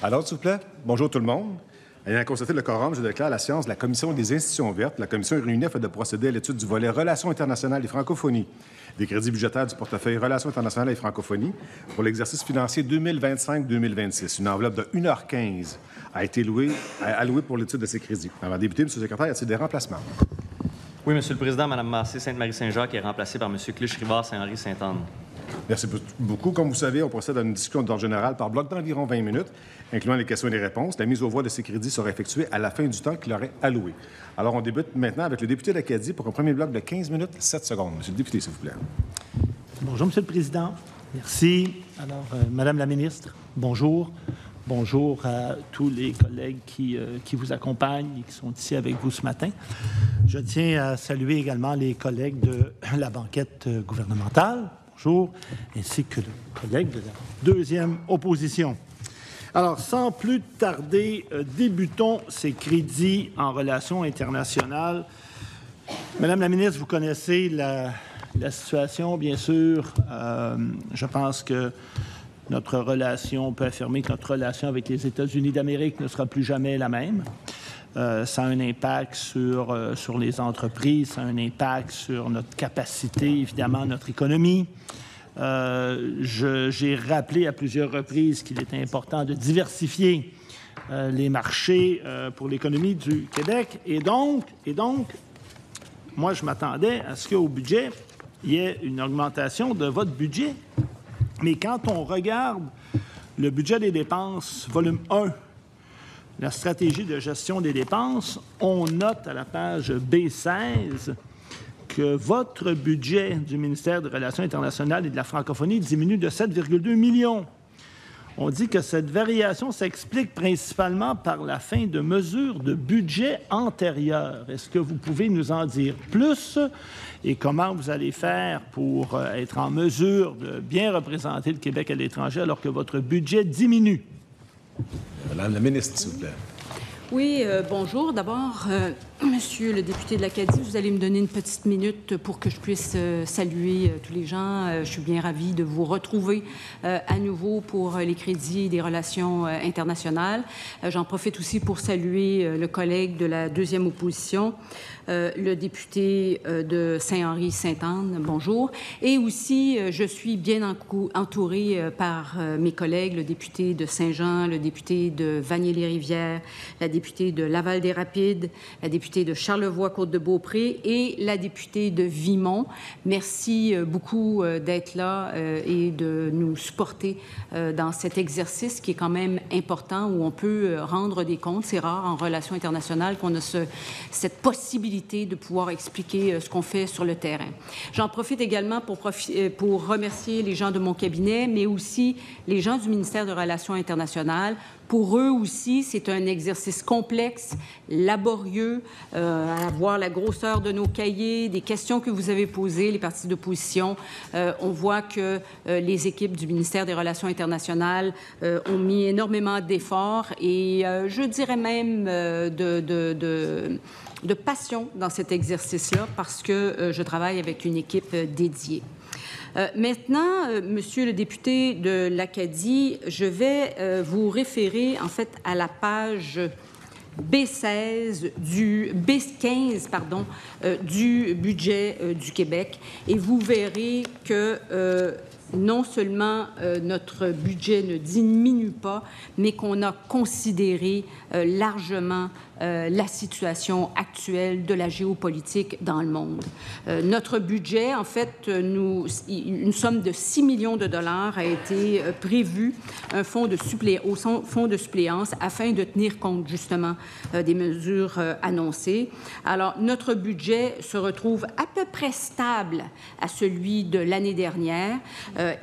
Alors, s'il vous plaît, bonjour tout le monde. Ayant constaté le quorum, je déclare la séance de la Commission des institutions vertes. La Commission est réunie afin de procéder à l'étude du volet Relations internationales et francophonie des crédits budgétaires du portefeuille Relations internationales et francophonie pour l'exercice financier 2025-2026. Une enveloppe de 1h15 a été allouée pour l'étude de ces crédits. Avant de débuter, M. le secrétaire, y a-t-il des remplacements? Oui, M. le Président, Mme Massé-Sainte-Marie-Saint-Jacques est remplacée par M. Clich-Rivard Saint-Henri-Sainte-Anne. Merci beaucoup. Comme vous savez, on procède à une discussion d'ordre général par bloc d'environ 20 minutes, incluant les questions et les réponses. La mise aux voix de ces crédits sera effectuée à la fin du temps qui leur est alloué. Alors, on débute maintenant avec le député d'Acadie pour un premier bloc de 15 minutes, 7 secondes. Monsieur le député, s'il vous plaît. Bonjour, Monsieur le Président. Merci. Alors, Madame la ministre, bonjour. Bonjour à tous les collègues qui vous accompagnent et qui sont ici avec vous ce matin. Je tiens à saluer également les collègues de la banquette gouvernementale. Bonjour, ainsi que le collègue de la deuxième opposition. Alors, sans plus tarder, débutons ces crédits en relations internationales. Madame la ministre, vous connaissez la situation, bien sûr. Je pense que on peut affirmer que notre relation avec les États-Unis d'Amérique ne sera plus jamais la même. Ça a un impact sur les entreprises, ça a un impact sur notre capacité, évidemment, notre économie. J'ai rappelé à plusieurs reprises qu'il était important de diversifier les marchés pour l'économie du Québec. Et donc, moi, je m'attendais à ce qu'au budget, il y ait une augmentation de votre budget. Mais quand on regarde le budget des dépenses, volume 1, la stratégie de gestion des dépenses, on note à la page B16 que votre budget du ministère des Relations internationales et de la francophonie diminue de 7,2 millions. On dit que cette variation s'explique principalement par la fin de mesures de budget antérieures. Est-ce que vous pouvez nous en dire plus et comment vous allez faire pour être en mesure de bien représenter le Québec à l'étranger alors que votre budget diminue? Madame la ministre, s'il vous plaît. Oui, bonjour. D'abord, Monsieur le député de l'Acadie, vous allez me donner une petite minute pour que je puisse saluer tous les gens. Je suis bien ravie de vous retrouver à nouveau pour les crédits des relations internationales. J'en profite aussi pour saluer le collègue de la deuxième opposition, le député de Saint-Henri-Sainte-Anne, bonjour. Et aussi, je suis bien entourée par mes collègues, le député de Saint-Jean, le député de Vanier-les-Rivières, la députée de Laval-des-Rapides, la députée de Charlevoix-Côte-de-Beaupré et la députée de Vimont. Merci beaucoup d'être là et de nous supporter dans cet exercice qui est quand même important où on peut rendre des comptes. C'est rare en relations internationales qu'on a cette possibilité de pouvoir expliquer ce qu'on fait sur le terrain. J'en profite également pour remercier les gens de mon cabinet, mais aussi les gens du ministère des Relations internationales. Pour eux aussi, c'est un exercice complexe, laborieux, à voir la grosseur de nos cahiers, des questions que vous avez posées, les partis d'opposition. On voit que les équipes du ministère des Relations internationales ont mis énormément d'efforts et je dirais même de passion dans cet exercice-là parce que je travaille avec une équipe dédiée. Maintenant, Monsieur le député de l'Acadie, je vais vous référer en fait à la page B15 du budget du Québec et vous verrez que non seulement notre budget ne diminue pas, mais qu'on a considéré largement la situation actuelle de la géopolitique dans le monde. Notre budget, en fait, une somme de 6 millions de dollars a été prévue au fonds de suppléance afin de tenir compte justement des mesures annoncées. Alors, notre budget se retrouve à peu près stable à celui de l'année dernière.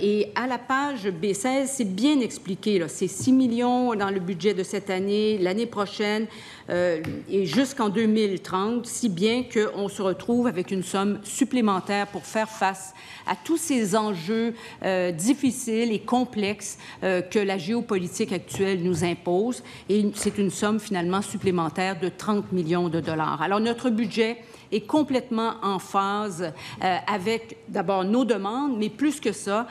Et à la page B16, c'est bien expliqué. C'est 6 millions dans le budget de cette année, l'année prochaine et jusqu'en 2030, si bien qu'on se retrouve avec une somme supplémentaire pour faire face à tous ces enjeux difficiles et complexes que la géopolitique actuelle nous impose. Et c'est une somme finalement supplémentaire de 30 millions de dollars. Alors, notre budget est complètement en phase avec, d'abord, nos demandes, mais plus que ça,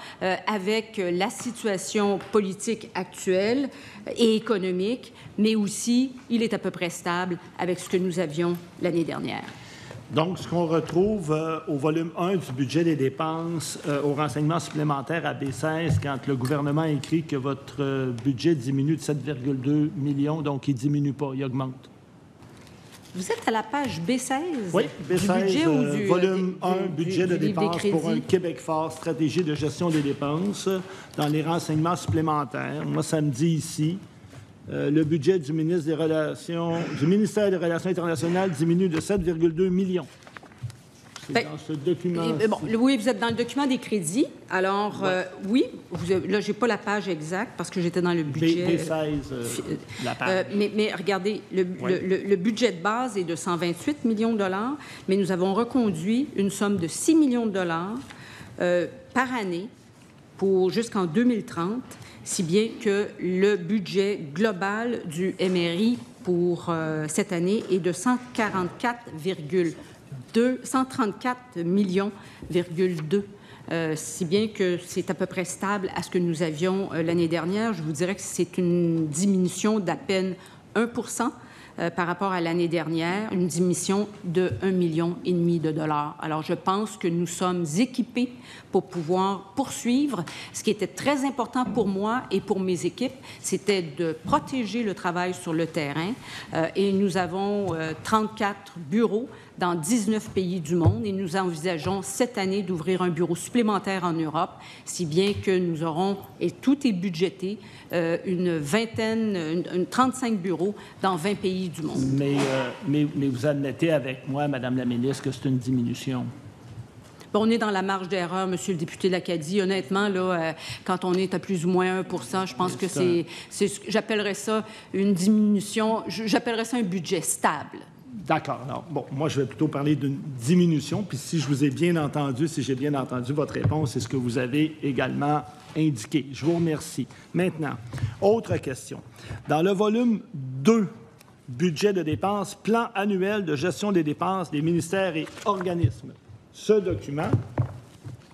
avec la situation politique actuelle et économique, mais aussi, il est à peu près stable avec ce que nous avions l'année dernière. Donc, ce qu'on retrouve au volume 1 du budget des dépenses, au renseignement supplémentaire à B16, quand le gouvernement écrit que votre budget diminue de 7,2 millions, donc il ne diminue pas, il augmente. Vous êtes à la page B16 oui, B16, du budget ou du volume 1, budget de dépenses pour un crédits. Québec fort, stratégie de gestion des dépenses, dans les renseignements supplémentaires. Moi, ça me dit ici, le budget du ministère des Relations internationales diminue de 7,2 millions. C'est dans ce document. Oui, vous êtes dans le document des crédits. Alors, oui, là, je n'ai pas la page exacte parce que j'étais dans le budget. B16, la page. Mais regardez, le budget de base est de 128 millions de dollars, mais nous avons reconduit une somme de 6 millions de dollars par année jusqu'en 2030, si bien que le budget global du MRI pour cette année est de 134 millions, si bien que c'est à peu près stable à ce que nous avions l'année dernière. Je vous dirais que c'est une diminution d'à peine 1 par rapport à l'année dernière, une diminution de 1,5 million de dollars. Alors, je pense que nous sommes équipés pour pouvoir poursuivre. Ce qui était très important pour moi et pour mes équipes, c'était de protéger le travail sur le terrain. Et nous avons 34 bureaux dans 19 pays du monde et nous envisageons cette année d'ouvrir un bureau supplémentaire en Europe, si bien que nous aurons, et tout est budgété, une 35 bureaux dans 20 pays du monde. Mais vous admettez avec moi, Madame la ministre, que c'est une diminution. On est dans la marge d'erreur, Monsieur le député de l'Acadie. Honnêtement, là, quand on est à plus ou moins 1 % je pense que j'appellerais ça une diminution, j'appellerais ça un budget stable. D'accord. Non. Bon, moi, je vais plutôt parler d'une diminution. Puis si je vous ai bien entendu, si j'ai bien entendu votre réponse, c'est ce que vous avez également indiqué. Je vous remercie. Maintenant, autre question. Dans le volume 2, budget de dépenses, plan annuel de gestion des dépenses des ministères et organismes, ce document,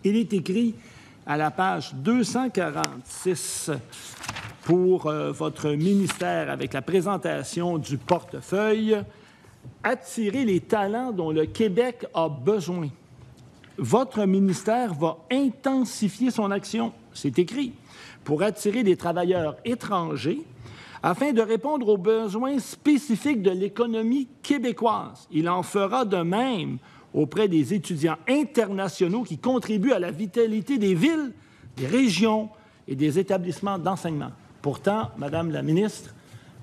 il est écrit à la page 246 pour votre ministère avec la présentation du portefeuille. Attirer les talents dont le Québec a besoin. Votre ministère va intensifier son action, c'est écrit, pour attirer des travailleurs étrangers afin de répondre aux besoins spécifiques de l'économie québécoise. Il en fera de même auprès des étudiants internationaux qui contribuent à la vitalité des villes, des régions et des établissements d'enseignement. Pourtant, Madame la ministre,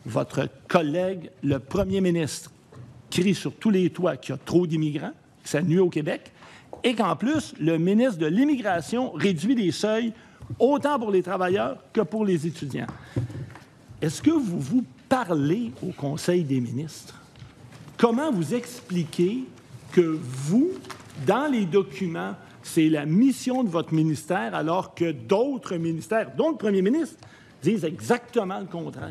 votre collègue, le premier ministre, crie sur tous les toits qu'il y a trop d'immigrants, que ça nuit au Québec, et qu'en plus, le ministre de l'Immigration réduit les seuils autant pour les travailleurs que pour les étudiants. Est-ce que vous parlez au Conseil des ministres? Comment vous expliquez que vous, dans les documents, c'est la mission de votre ministère, alors que d'autres ministères, dont le premier ministre, disent exactement le contraire?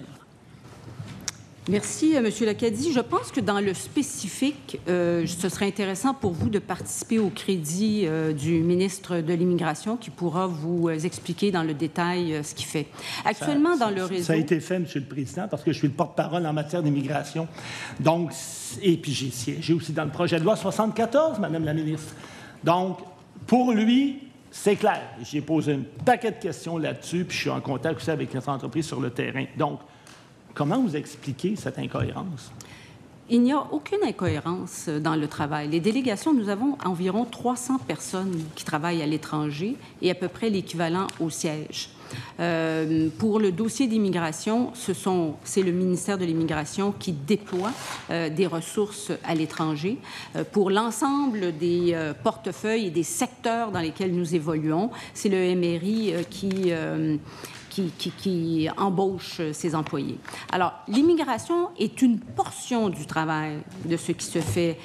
Merci, M. Lacadie. Je pense que dans le spécifique, ce serait intéressant pour vous de participer au crédit du ministre de l'Immigration qui pourra vous expliquer dans le détail ce qu'il fait. Actuellement, dans le réseau... Ça a été fait, M. le Président, parce que je suis le porte-parole en matière d'immigration. Donc, et puis j'ai siégé aussi dans le projet de loi 74, Madame la ministre. Donc, pour lui, c'est clair. J'ai posé un paquet de questions là-dessus, puis je suis en contact aussi avec les entreprises sur le terrain. Donc, comment vous expliquez cette incohérence? Il n'y a aucune incohérence dans le travail. Les délégations, nous avons environ 300 personnes qui travaillent à l'étranger et à peu près l'équivalent au siège. Pour le dossier d'immigration, c'est le ministère de l'Immigration qui déploie des ressources à l'étranger. Pour l'ensemble des portefeuilles et des secteurs dans lesquels nous évoluons, c'est le MRI qui embauche ses employés. Alors, l'immigration est une portion du travail de ce qui se fait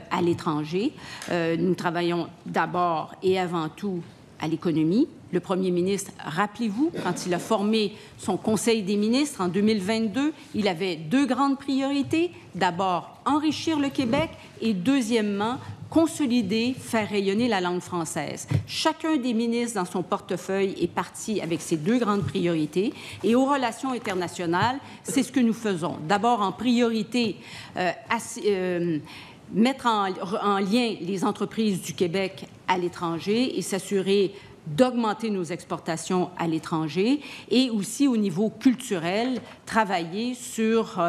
à l'étranger. Nous travaillons d'abord et avant tout à l'économie, Le premier ministre, rappelez-vous, quand il a formé son Conseil des ministres en 2022, il avait 2 grandes priorités. D'abord, enrichir le Québec et deuxièmement, consolider, faire rayonner la langue française. Chacun des ministres dans son portefeuille est parti avec ces 2 grandes priorités. Et aux relations internationales, c'est ce que nous faisons. D'abord, en priorité, mettre en lien les entreprises du Québec à l'étranger et s'assurer d'augmenter nos exportations à l'étranger et aussi au niveau culturel, travailler sur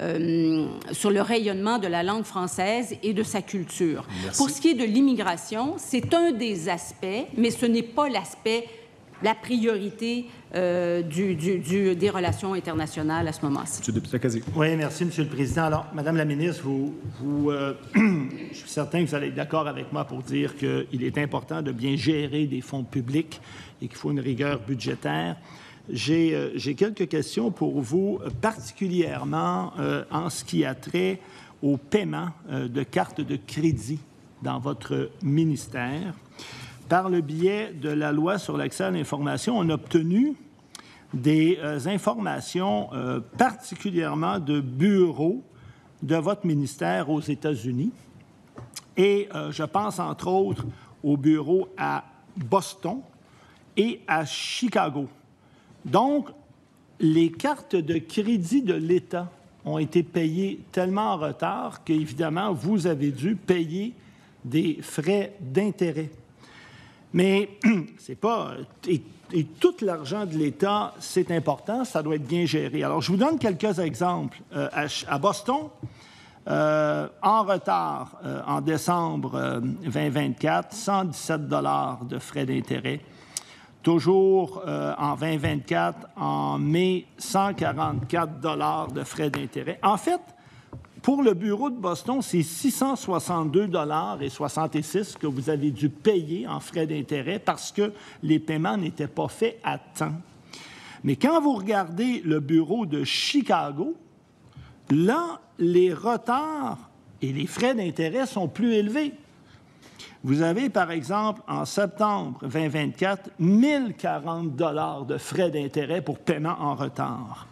le rayonnement de la langue française et de sa culture. Merci. Pour ce qui est de l'immigration, c'est un des aspects, mais ce n'est pas la priorité des relations internationales à ce moment-ci. Monsieur le député Cazé. Oui, merci, Monsieur le Président. Alors, Madame la ministre, je suis certain que vous allez être d'accord avec moi pour dire qu'il est important de bien gérer des fonds publics et qu'il faut une rigueur budgétaire. J'ai quelques questions pour vous, particulièrement en ce qui a trait au paiement de cartes de crédit dans votre ministère. Par le biais de la loi sur l'accès à l'information, on a obtenu des informations particulièrement de bureaux de votre ministère aux États-Unis. Et je pense entre autres au bureau à Boston et à Chicago. Donc, les cartes de crédit de l'État ont été payées tellement en retard qu'évidemment, vous avez dû payer des frais d'intérêt. Mais c'est pas... Et tout l'argent de l'État, c'est important, ça doit être bien géré. Alors, je vous donne quelques exemples. À Boston, en retard, en décembre 2024, 117 $ de frais d'intérêt. Toujours en 2024, en mai, 144 $ de frais d'intérêt. En fait, pour le bureau de Boston, c'est 662,66 $ que vous avez dû payer en frais d'intérêt parce que les paiements n'étaient pas faits à temps. Mais quand vous regardez le bureau de Chicago, là, les retards et les frais d'intérêt sont plus élevés. Vous avez, par exemple, en septembre 2024, 1 040 $ de frais d'intérêt pour paiement en retard.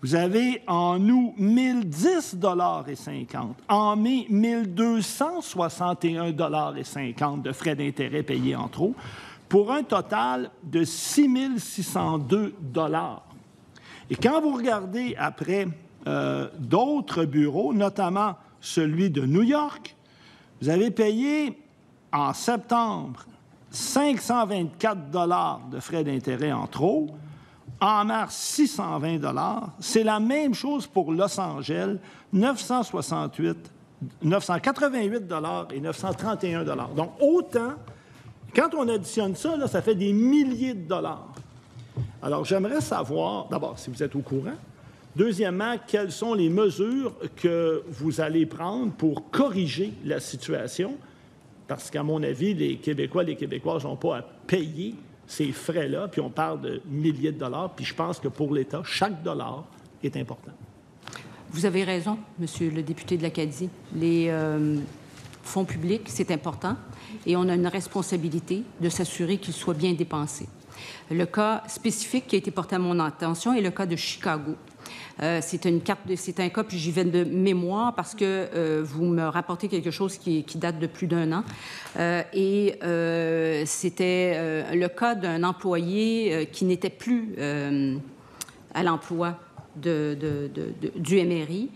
Vous avez en août 1 010,50 $. En mai, 1 261,50 $ de frais d'intérêt payés en trop, pour un total de 6 602 $. Et quand vous regardez après d'autres bureaux, notamment celui de New York, vous avez payé en septembre 524 $ de frais d'intérêt en trop. En mars, 620 $. C'est la même chose pour Los Angeles, 988 et 931 $. Donc, autant, quand on additionne ça, là, ça fait des milliers de dollars. Alors, j'aimerais savoir, d'abord, si vous êtes au courant. Deuxièmement, quelles sont les mesures que vous allez prendre pour corriger la situation? Parce qu'à mon avis, les Québécois et les Québécoises n'ont pas à payer ces frais-là, puis on parle de milliers de dollars, puis je pense que pour l'État, chaque dollar est important. Vous avez raison, Monsieur le député de l'Acadie. Les fonds publics, c'est important, et on a une responsabilité de s'assurer qu'ils soient bien dépensés. Le cas spécifique qui a été porté à mon attention est le cas de Chicago. C'est un cas, puis j'y vais de mémoire parce que vous me rapportez quelque chose qui date de plus d'1 an. C'était le cas d'un employé qui n'était plus à l'emploi du MRI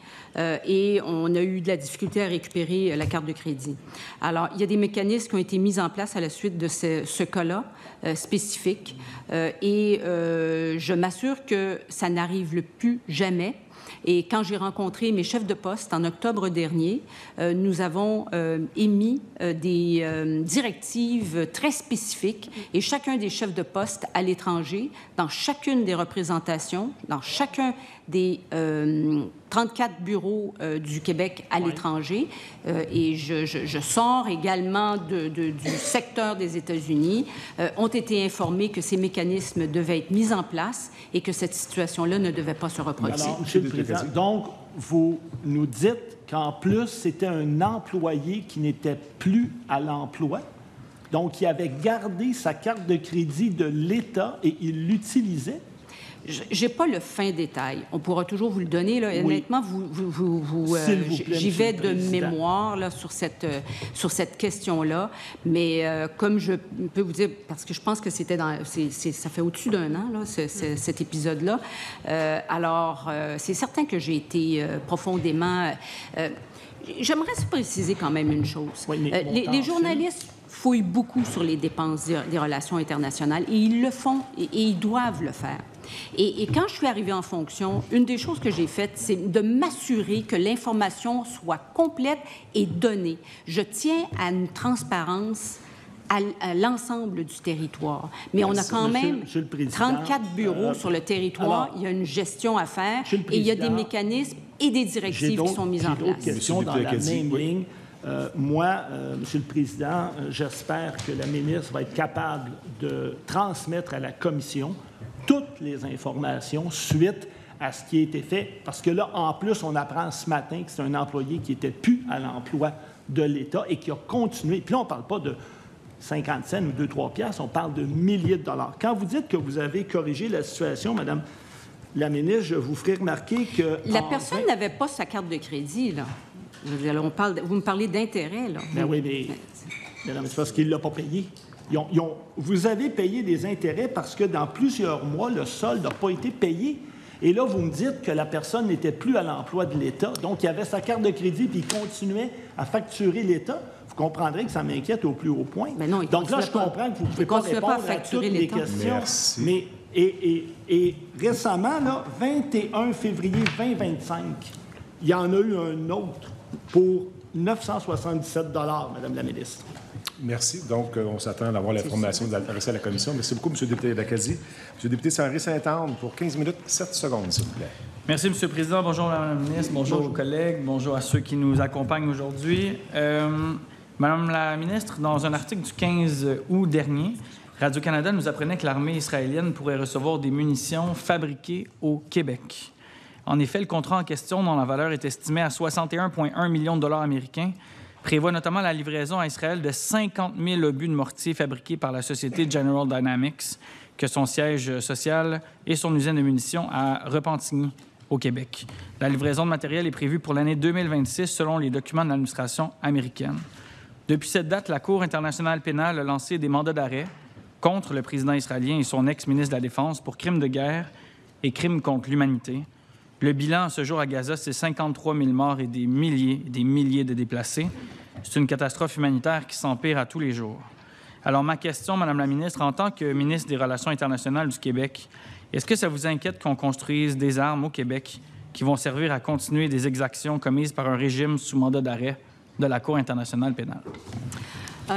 et on a eu de la difficulté à récupérer la carte de crédit. Alors, il y a des mécanismes qui ont été mis en place à la suite de ce cas-là spécifique et je m'assure que ça n'arrive plus jamais. Et quand j'ai rencontré mes chefs de poste en octobre dernier, nous avons émis des directives très spécifiques et chacun des chefs de poste à l'étranger, dans chacune des représentations, dans chacun des 34 bureaux du Québec à l'étranger, et je sors également du secteur des États-Unis, ont été informés que ces mécanismes devaient être mis en place et que cette situation-là ne devait pas se reproduire. Alors, Monsieur le Président, donc, vous nous dites qu'en plus, c'était un employé qui n'était plus à l'emploi? Donc, il avait gardé sa carte de crédit de l'État et il l'utilisait? Je n'ai pas le fin détail. On pourra toujours vous le donner. Là. Oui. Honnêtement, j'y vais de mémoire là, sur cette question-là. Mais comme je peux vous dire, parce que je pense que ça fait au-dessus d'un an, là, cet épisode-là. Alors, c'est certain que j'ai été profondément... J'aimerais se préciser quand même une chose. Oui, les journalistes fouillent beaucoup sur les dépenses des relations internationales et ils le font et ils doivent le faire. Et quand je suis arrivée en fonction, une des choses que j'ai faites, c'est de m'assurer que l'information soit complète et donnée. Je tiens à une transparence à l'ensemble du territoire. Mais on a quand même 34 bureaux sur le territoire. Alors, il y a une gestion à faire et il y a des mécanismes et des directives qui sont mises en place. J'ai d'autres questions dans la même ligne. Moi, Monsieur le Président, j'espère que la ministre va être capable de transmettre à la Commission toutes les informations suite à ce qui a été fait. Parce que là, en plus, on apprend ce matin que c'est un employé qui n'était plus à l'emploi de l'État et qui a continué. Puis là, on ne parle pas de 50 cents ou 2-3 piastres, on parle de milliers de dollars. Quand vous dites que vous avez corrigé la situation, Madame la ministre, je vous ferai remarquer que... La personne n'avait pas sa carte de crédit, là. Vous me parlez d'intérêt, là. Ben oui, mais c'est parce qu'il ne l'a pas payé. Vous avez payé des intérêts parce que dans plusieurs mois, le solde n'a pas été payé. Et là, vous me dites que la personne n'était plus à l'emploi de l'État. Donc, il avait sa carte de crédit puis il continuait à facturer l'État. Vous comprendrez que ça m'inquiète au plus haut point. Mais non, donc là, je comprends que vous ne pouvez pas répondre à toutes les questions. Merci. Mais, et récemment, là, 21 février 2025, il y en a eu un autre pour 977 $, Madame la ministre. Merci. Donc, on s'attend à avoir l'information adressée à la Commission. Merci beaucoup, M. le député Lacadie. M. le député Saint-Henri-Sainte-Anne, pour 15 minutes, 7 secondes, s'il vous plaît. Merci, M. le Président. Bonjour, Mme la ministre. Bonjour aux collègues. Bonjour à ceux qui nous accompagnent aujourd'hui. Madame la ministre, dans un article du 15 août dernier, Radio-Canada nous apprenait que l'armée israélienne pourrait recevoir des munitions fabriquées au Québec. En effet, le contrat en question, dont la valeur est estimée à 61,1 millions de dollars américains, prévoit notamment la livraison à Israël de 50 000 obus de mortier fabriqués par la société General Dynamics, que son siège social et son usine de munitions à Repentigny, au Québec. La livraison de matériel est prévue pour l'année 2026, selon les documents de l'administration américaine. Depuis cette date, la Cour internationale pénale a lancé des mandats d'arrêt contre le président israélien et son ex-ministre de la Défense pour crimes de guerre et crimes contre l'humanité. Le bilan à ce jour à Gaza, c'est 53 000 morts et des milliers de déplacés. C'est une catastrophe humanitaire qui s'empire à tous les jours. Alors, ma question, Madame la ministre, en tant que ministre des Relations internationales du Québec, est-ce que ça vous inquiète qu'on construise des armes au Québec qui vont servir à continuer des exactions commises par un régime sous mandat d'arrêt de la Cour internationale pénale?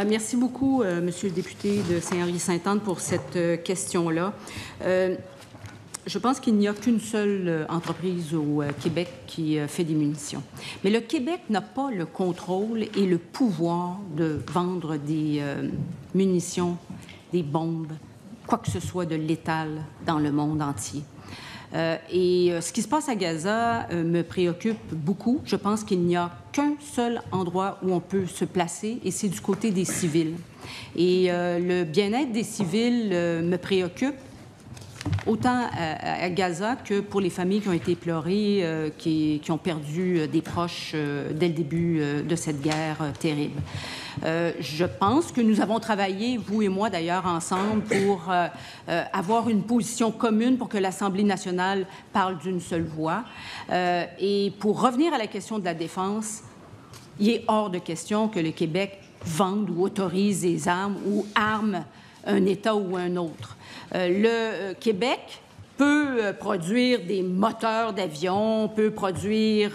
Merci beaucoup, Monsieur le député de Saint-Henri-Sainte-Anne, pour cette question-là. Je pense qu'il n'y a qu'une seule entreprise au Québec qui fait des munitions. Mais le Québec n'a pas le contrôle et le pouvoir de vendre des munitions, des bombes, quoi que ce soit de létal dans le monde entier. Et ce qui se passe à Gaza me préoccupe beaucoup. Je pense qu'il n'y a qu'un seul endroit où on peut se placer, et c'est du côté des civils. Et le bien-être des civils me préoccupe, autant à Gaza que pour les familles qui ont été éplorées, qui ont perdu des proches dès le début de cette guerre terrible. Je pense que nous avons travaillé, vous et moi d'ailleurs, ensemble pour avoir une position commune pour que l'Assemblée nationale parle d'une seule voix. Et pour revenir à la question de la défense, il est hors de question que le Québec vende ou autorise des armes ou arme un État ou un autre. Le Québec peut produire des moteurs d'avion, peut produire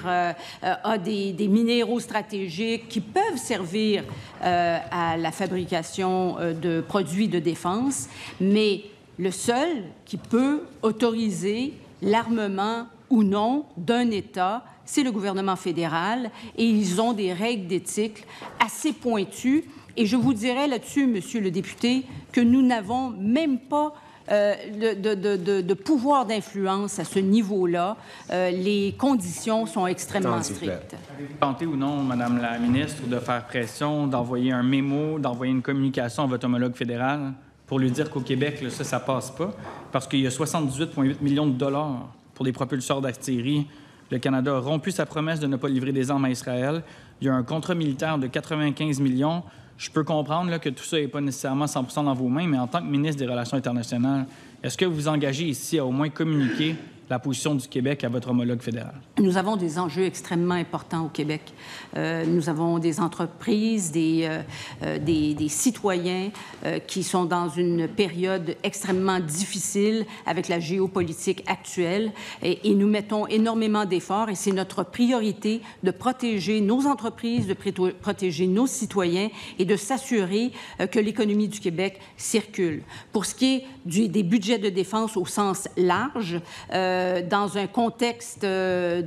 des minéraux stratégiques qui peuvent servir à la fabrication de produits de défense, mais le seul qui peut autoriser l'armement ou non d'un État, c'est le gouvernement fédéral, et ils ont des règles d'éthique assez pointues. Et je vous dirais là-dessus, Monsieur le député, que nous n'avons même pas de pouvoir d'influence à ce niveau-là, les conditions sont extrêmement strictes. Tentez ou non, Madame la ministre, de faire pression, d'envoyer un mémo, d'envoyer une communication à votre homologue fédéral pour lui dire qu'au Québec, là, ça passe pas, parce qu'il y a 78,8 millions de dollars pour des propulseurs d'artillerie. Le Canada a rompu sa promesse de ne pas livrer des armes à Israël. Il y a un contrat militaire de 95 millions. Je peux comprendre là, que tout ça n'est pas nécessairement 100% dans vos mains, mais en tant que ministre des Relations internationales, est-ce que vous vous engagez ici à au moins communiquer la position du Québec à votre homologue fédéral? Nous avons des enjeux extrêmement importants au Québec. Nous avons des entreprises, des citoyens qui sont dans une période extrêmement difficile avec la géopolitique actuelle et nous mettons énormément d'efforts et c'est notre priorité de protéger nos entreprises, de protéger nos citoyens et de s'assurer que l'économie du Québec circule. Pour ce qui est des budgets de défense au sens large, dans un contexte de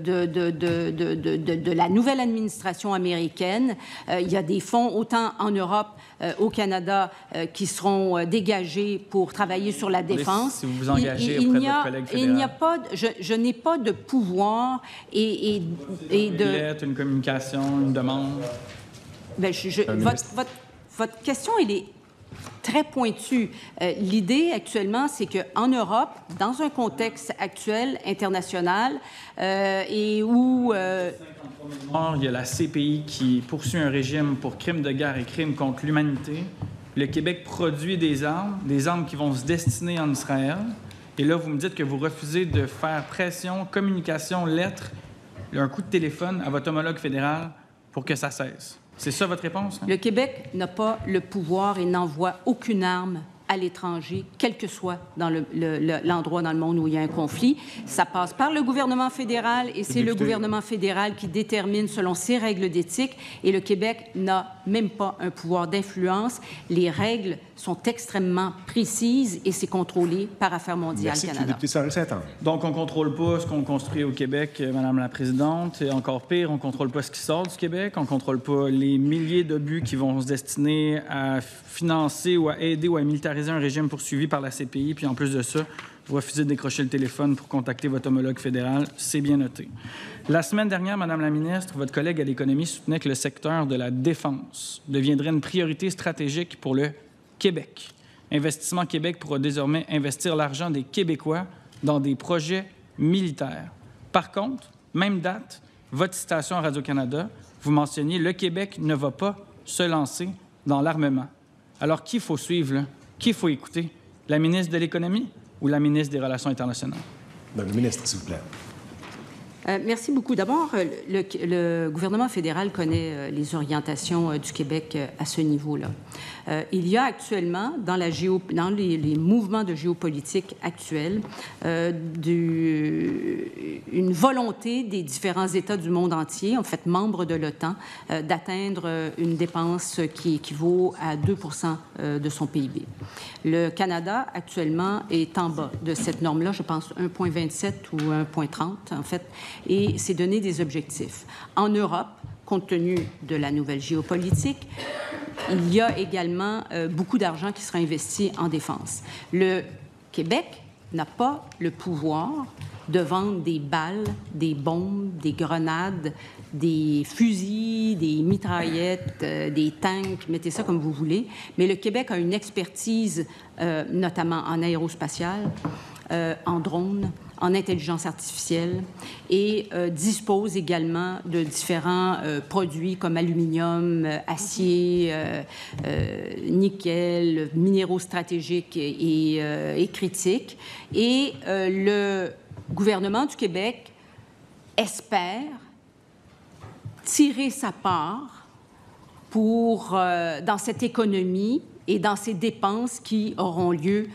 la nouvelle administration américaine, il y a des fonds autant en Europe, au Canada, qui seront dégagés pour travailler sur la défense. Si vous vous engagez auprès de votre collègue fédéral. Il n'y a pas, je n'ai pas de pouvoir et de... Une lettre, une communication, une demande? Bien, votre question, elle est très pointue. L'idée actuellement, c'est qu'en Europe, dans un contexte actuel international et où... Il y a la CPI qui poursuit un régime pour crimes de guerre et crimes contre l'humanité. Le Québec produit des armes qui vont se destiner en Israël. Et là, vous me dites que vous refusez de faire pression, communication, lettre, un coup de téléphone à votre homologue fédéral pour que ça cesse. C'est ça votre réponse? Hein? Le Québec n'a pas le pouvoir et n'envoie aucune arme à l'étranger, quel que soit dans l'endroit dans le monde où il y a un conflit. Ça passe par le gouvernement fédéral et c'est le gouvernement fédéral qui détermine selon ses règles d'éthique et le Québec n'a même pas un pouvoir d'influence. Les règles sont extrêmement précises et c'est contrôlé par Affaires mondiales Canada. Député Saint-Henri. Donc, on ne contrôle pas ce qu'on construit au Québec, Madame la Présidente. Et encore pire, on ne contrôle pas ce qui sort du Québec. On ne contrôle pas les milliers d'obus qui vont se destiner à financer ou à aider ou à militariser un régime poursuivi par la CPI. Puis en plus de ça, vous refusez de décrocher le téléphone pour contacter votre homologue fédéral. C'est bien noté. La semaine dernière, Madame la ministre, votre collègue à l'économie soutenait que le secteur de la défense deviendrait une priorité stratégique pour le Québec. Investissement Québec pourra désormais investir l'argent des Québécois dans des projets militaires. Par contre, même date, votre citation à Radio-Canada, vous mentionniez « Le Québec ne va pas se lancer dans l'armement ». Alors, qui faut suivre, là? Qui faut écouter? La ministre de l'Économie ou la ministre des Relations internationales? Le ministre, s'il vous plaît. Merci beaucoup. D'abord, le gouvernement fédéral connaît les orientations du Québec à ce niveau-là. Il y a actuellement, dans les mouvements de géopolitique actuels, une volonté des différents États du monde entier, en fait membres de l'OTAN, d'atteindre une dépense qui équivaut à 2 % de son PIB. Le Canada, actuellement, est en bas de cette norme-là, je pense 1,27 ou 1,30, en fait, et s'est donné des objectifs. En Europe, compte tenu de la nouvelle géopolitique, il y a également beaucoup d'argent qui sera investi en défense. Le Québec n'a pas le pouvoir de vendre des balles, des bombes, des grenades, des fusils, des mitraillettes, des tanks, mettez ça comme vous voulez. Mais le Québec a une expertise, notamment en aérospatial, en drone, en intelligence artificielle et dispose également de différents produits comme aluminium, acier, nickel, minéraux stratégiques et critiques. Et le gouvernement du Québec espère tirer sa part dans cette économie et dans ces dépenses qui auront lieu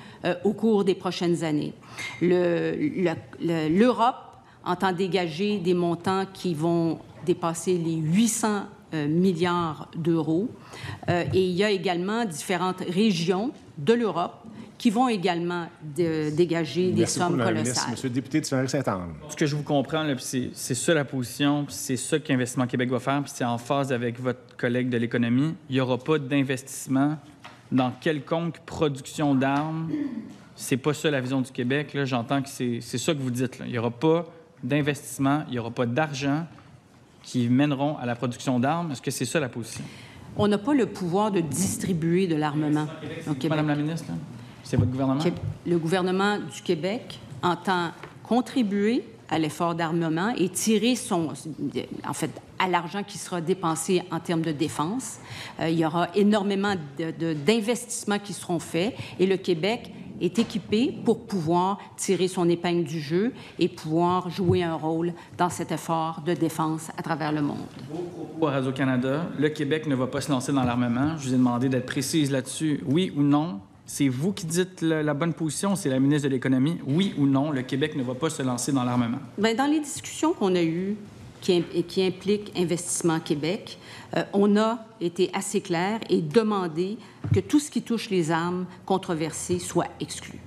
au cours des prochaines années. L'Europe entend dégager des montants qui vont dépasser les 800 milliards d'euros. Et il y a également différentes régions de l'Europe qui vont également dégager des sommes colossales. Monsieur le député de Saint-Henri. Ce que je vous comprends, c'est ça la position, puis c'est ça qu'Investissement Québec va faire, puis c'est en phase avec votre collègue de l'économie. Il n'y aura pas d'investissement dans quelconque production d'armes c'est pas ça la vision du Québec. Là, j'entends que c'est ça que vous dites. Là. Il n'y aura pas d'investissement, il n'y aura pas d'argent qui mèneront à la production d'armes. Est-ce que c'est ça la position? On n'a pas le pouvoir de distribuer de l'armement au Québec. Madame la ministre, là, c'est votre gouvernement? Le gouvernement du Québec entend contribuer à l'effort d'armement et tirer à l'argent qui sera dépensé en termes de défense. Il y aura énormément d'investissements qui seront faits et le Québec est équipé pour pouvoir tirer son épingle du jeu et pouvoir jouer un rôle dans cet effort de défense à travers le monde. Vos propos à Radio-Canada, le Québec ne va pas se lancer dans l'armement. Je vous ai demandé d'être précise là-dessus, oui ou non. C'est vous qui dites la bonne position, c'est la ministre de l'Économie. Oui ou non, le Québec ne va pas se lancer dans l'armement? Bien, dans les discussions qu'on a eues, qui impliquent Investissement Québec, on a été assez clair et demandé que tout ce qui touche les armes controversées soit exclu.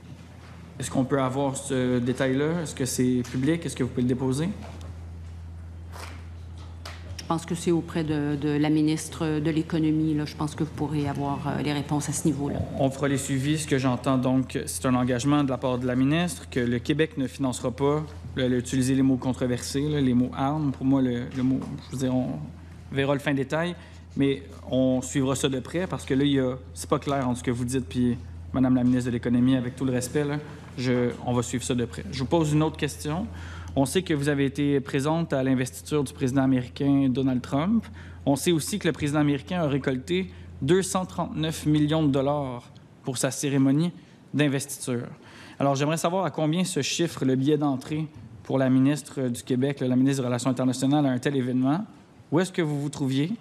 Est-ce qu'on peut avoir ce détail-là? Est-ce que c'est public? Est-ce que vous pouvez le déposer? Je pense que c'est auprès de la ministre de l'Économie. Là. Je pense que vous pourrez avoir les réponses à ce niveau-là. On fera les suivis. Ce que j'entends, donc, c'est un engagement de la part de la ministre que le Québec ne financera pas, utiliser les mots controversés, là, les mots armes. Pour moi, le mot, je veux dire, on verra le fin détail, mais on suivra ça de près parce que là, c'est pas clair entre ce que vous dites puis Madame la ministre de l'Économie, avec tout le respect, là, on va suivre ça de près. Je vous pose une autre question. On sait que vous avez été présente à l'investiture du président américain Donald Trump. On sait aussi que le président américain a récolté 239 millions de dollars pour sa cérémonie d'investiture. Alors, j'aimerais savoir à combien se chiffre le billet d'entrée pour la ministre du Québec, la ministre des Relations internationales, à un tel événement. Où est-ce que vous vous trouviez?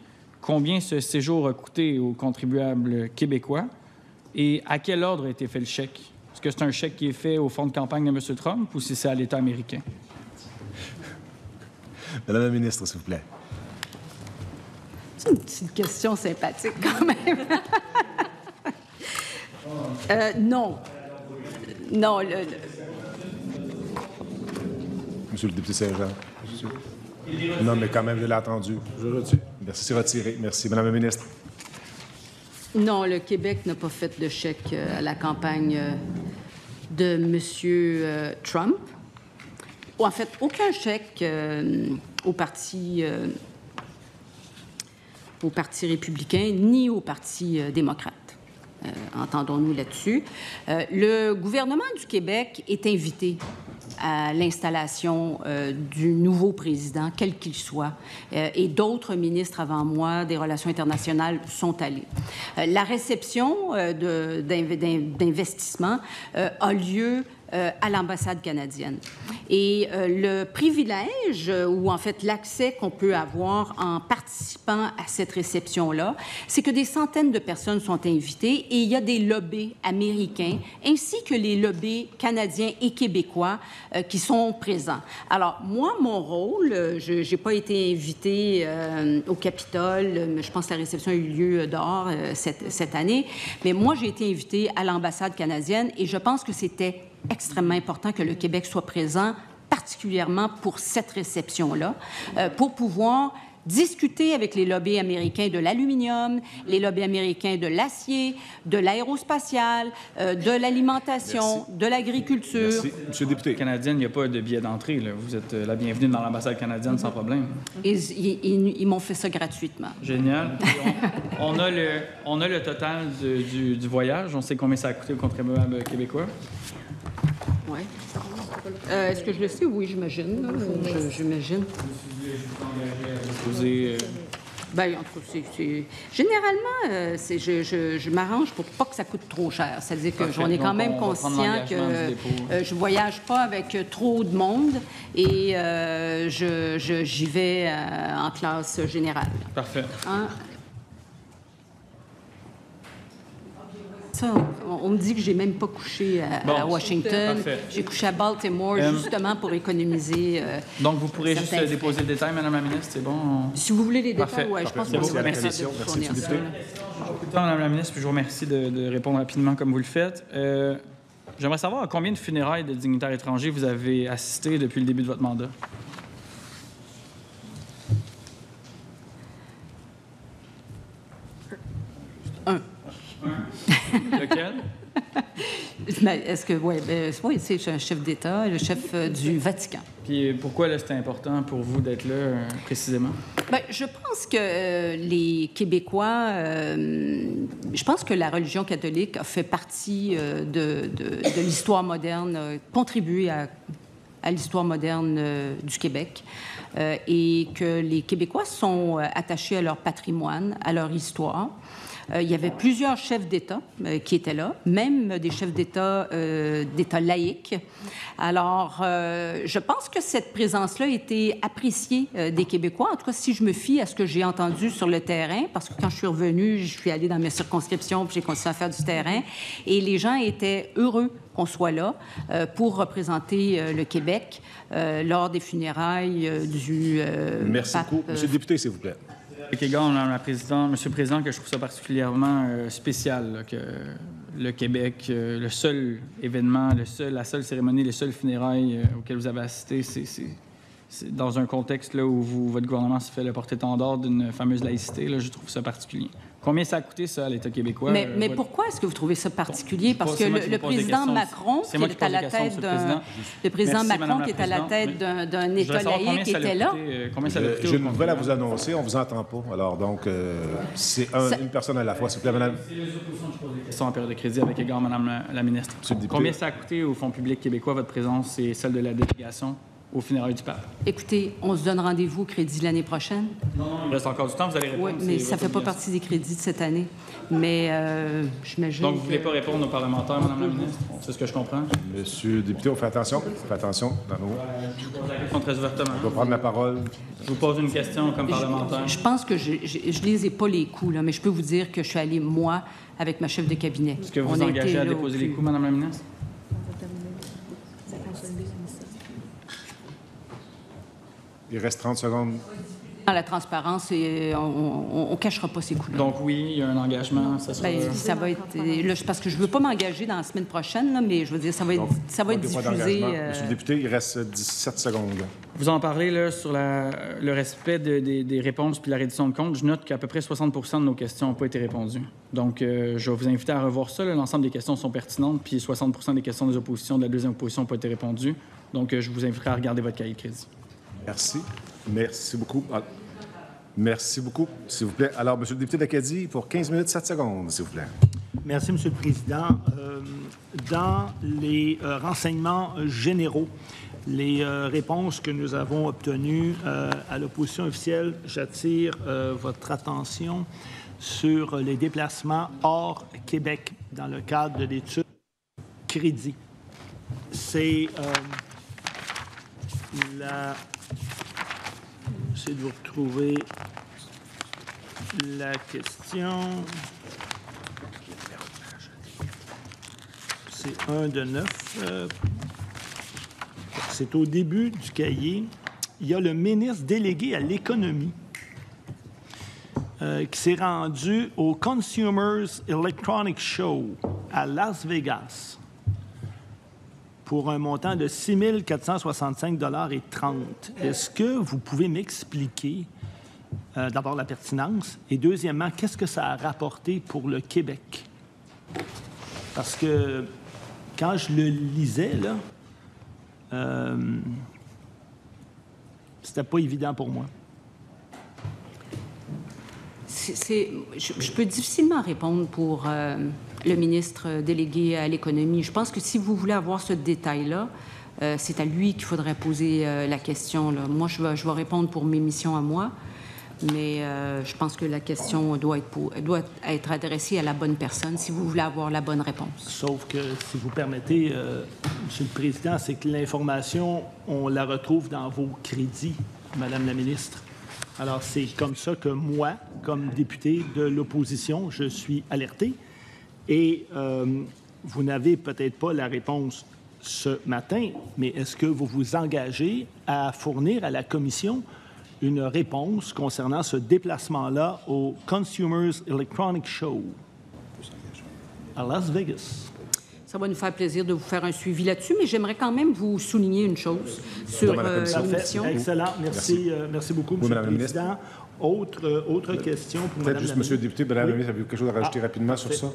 Combien ce séjour a coûté aux contribuables québécois? Et à quel ordre a été fait le chèque? Est-ce que c'est un chèque qui est fait au fonds de campagne de M. Trump ou si c'est à l'État américain? Madame la ministre, s'il vous plaît. C'est une petite question sympathique, quand même. Non. Non, Monsieur le député Saint-Jean. Non, mais quand même, je l'ai entendu. Je retire. Merci, c'est retiré. Merci. Madame la ministre. Non, le Québec n'a pas fait de chèque à la campagne de M. Trump. En fait, aucun chèque au Parti républicain ni au Parti démocrate. Entendons-nous là-dessus. Le gouvernement du Québec est invité à l'installation du nouveau président, quel qu'il soit, et d'autres ministres avant moi des Relations internationales sont allés. La réception d'investissement a lieu à l'ambassade canadienne. Et le privilège, ou en fait l'accès qu'on peut avoir en participant à cette réception-là, c'est que des centaines de personnes sont invitées et il y a des lobbies américains ainsi que les lobbies canadiens et québécois qui sont présents. Alors, moi, mon rôle, je n'ai pas été invitée au Capitole, mais je pense que la réception a eu lieu dehors cette année, mais moi, j'ai été invitée à l'ambassade canadienne et je pense que c'était extrêmement important que le Québec soit présent, particulièrement pour cette réception-là, pour pouvoir discuter avec les lobbies américains de l'aluminium, les lobbies américains de l'acier, de l'aérospatial, de l'alimentation, de l'agriculture. Merci. Monsieur le député. Canadienne, il n'y a pas de billet d'entrée. Là. Vous êtes la bienvenue dans l'ambassade canadienne sans problème. Ils m'ont fait ça gratuitement. Génial. On a le total du voyage. On sait combien ça a coûté aux contribuables québécois. Oui. Est-ce que je le sais? Oui, j'imagine. J'imagine. Bien, en tout cas, généralement, je m'arrange pour pas que ça coûte trop cher. C'est-à-dire que j'en ai quand même conscient que je voyage pas avec trop de monde et j'y vais en classe générale. Parfait. Hein? Ça, on me dit que j'ai même pas couché à Washington. Parfait. J'ai couché à Baltimore justement pour économiser. Donc, vous pourrez juste déposer le détail, Madame la ministre, c'est bon? Si vous voulez les détails, Parfait. oui, je pense Parfait. qu'on va Merci. être capable de fournir ça. Madame la ministre, puis je vous remercie de répondre rapidement comme vous le faites. J'aimerais savoir à combien de funérailles de dignitaires étrangers vous avez assisté depuis le début de votre mandat? Un. Lequel? Est-ce que, oui, c'est un chef d'État, le chef du Vatican. Puis pourquoi là, c'était important pour vous d'être là précisément? Bien, je pense que les Québécois, je pense que la religion catholique a fait partie de l'histoire moderne, contribué à l'histoire moderne du Québec, et que les Québécois sont attachés à leur patrimoine, à leur histoire. Il y avait plusieurs chefs d'État qui étaient là, même des chefs d'État laïques. Alors, je pense que cette présence-là a été appréciée des Québécois. En tout cas, si je me fie à ce que j'ai entendu sur le terrain, parce que quand je suis revenue, je suis allée dans mes circonscriptions, puis j'ai continué à faire du terrain, et les gens étaient heureux qu'on soit là pour représenter le Québec lors des funérailles du Merci pape. beaucoup. Monsieur le député, s'il vous plaît. Avec égard, Monsieur le Président, que je trouve ça particulièrement spécial là, que le Québec, le seul événement, la seule cérémonie, les seules funérailles auxquelles vous avez assisté, c'est dans un contexte là, où votre gouvernement se fait le porte-étendard d'une fameuse laïcité. Là, je trouve ça particulier. Combien ça a coûté, ça, à l'État québécois? Mais pourquoi est-ce que vous trouvez ça particulier? Parce que le président Macron, qui est à la tête le président Macron, qui est à la tête d'un État laïque, était là. J'ai une nouvelle à vous annoncer. On ne vous entend pas. Alors, donc, c'est une personne à la fois. S'il vous plaît, madame. C'est les oppositions que je pose des questions en période de crédit avec égard, madame la ministre. Combien ça a coûté au Fonds public québécois, votre présence et celle de la délégation aux funérailles du pape? Écoutez, on se donne rendez-vous au crédit l'année prochaine. Non, il reste encore du temps, vous allez répondre. Oui, mais ça ne fait pas partie des crédits de cette année. Mais j'imagine. Donc, vous ne voulez pas répondre aux parlementaires, madame la ministre? C'est ce que je comprends? Monsieur le député, on fait attention. On fait attention dans nos... Je vous pose la question très ouvertement. Je vais prendre la parole. Je vous pose une question comme parlementaire. Je pense que je ne les ai pas les coups, là, mais je peux vous dire que je suis allée, moi, avec ma chef de cabinet. Est-ce que vous vous engagez à déposer les coups, madame la ministre? Il reste 30 secondes. Dans la transparence, et on ne cachera pas ces coups-là. Donc oui, il y a un engagement. Ça va être... Là, parce que je ne veux pas m'engager dans la semaine prochaine, là, mais je veux dire, ça va être diffusé. Monsieur le député, il reste 17 secondes. Là. Vous en parlez là, sur le respect des réponses puis la reddition de comptes. Je note qu'à peu près 60 % de nos questions n'ont pas été répondues. Donc, je vais vous inviter à revoir ça. L'ensemble des questions sont pertinentes, puis 60 % des questions des oppositions, de la deuxième opposition, n'ont pas été répondues. Donc, je vous inviterai à regarder votre cahier de crédit. Merci. Merci beaucoup. Merci beaucoup, s'il vous plaît. Alors, monsieur le député d'Acadie, pour 15 minutes, 7 secondes, s'il vous plaît. Merci, Monsieur le Président. Dans les renseignements généraux, les réponses que nous avons obtenues à l'opposition officielle, j'attire votre attention sur les déplacements hors Québec dans le cadre de l'étude crédit. C'est J'essaie de vous retrouver la question. C'est 1 de 9. C'est au début du cahier. Il y a le ministre délégué à l'économie qui s'est rendu au Consumers Electronic Show à Las Vegas pour un montant de 6 465,30 $. Est-ce que vous pouvez m'expliquer d'abord la pertinence et deuxièmement, qu'est-ce que ça a rapporté pour le Québec? Parce que quand je le lisais, là, c'était pas évident pour moi. Je peux difficilement répondre pour le ministre délégué à l'économie. Je pense que si vous voulez avoir ce détail-là, c'est à lui qu'il faudrait poser la question. Là. Moi, je vais répondre pour mes missions à moi, mais je pense que la question doit être adressée à la bonne personne si vous voulez avoir la bonne réponse. Sauf que, si vous permettez, Monsieur le Président, c'est que l'information, on la retrouve dans vos crédits, Madame la ministre. Alors, c'est comme ça que moi, comme député de l'opposition, je suis alerté. Et vous n'avez peut-être pas la réponse ce matin, mais est-ce que vous vous engagez à fournir à la Commission une réponse concernant ce déplacement-là au Consumers Electronic Show à Las Vegas? Ça va nous faire plaisir de vous faire un suivi là-dessus, mais j'aimerais quand même vous souligner une chose sur l'émission. Excellent. Merci beaucoup, M. le Président. Autre question pour Mme la juste, ministre. M. le député, Mme la ministre, avez-vous quelque chose à rajouter rapidement sur ça?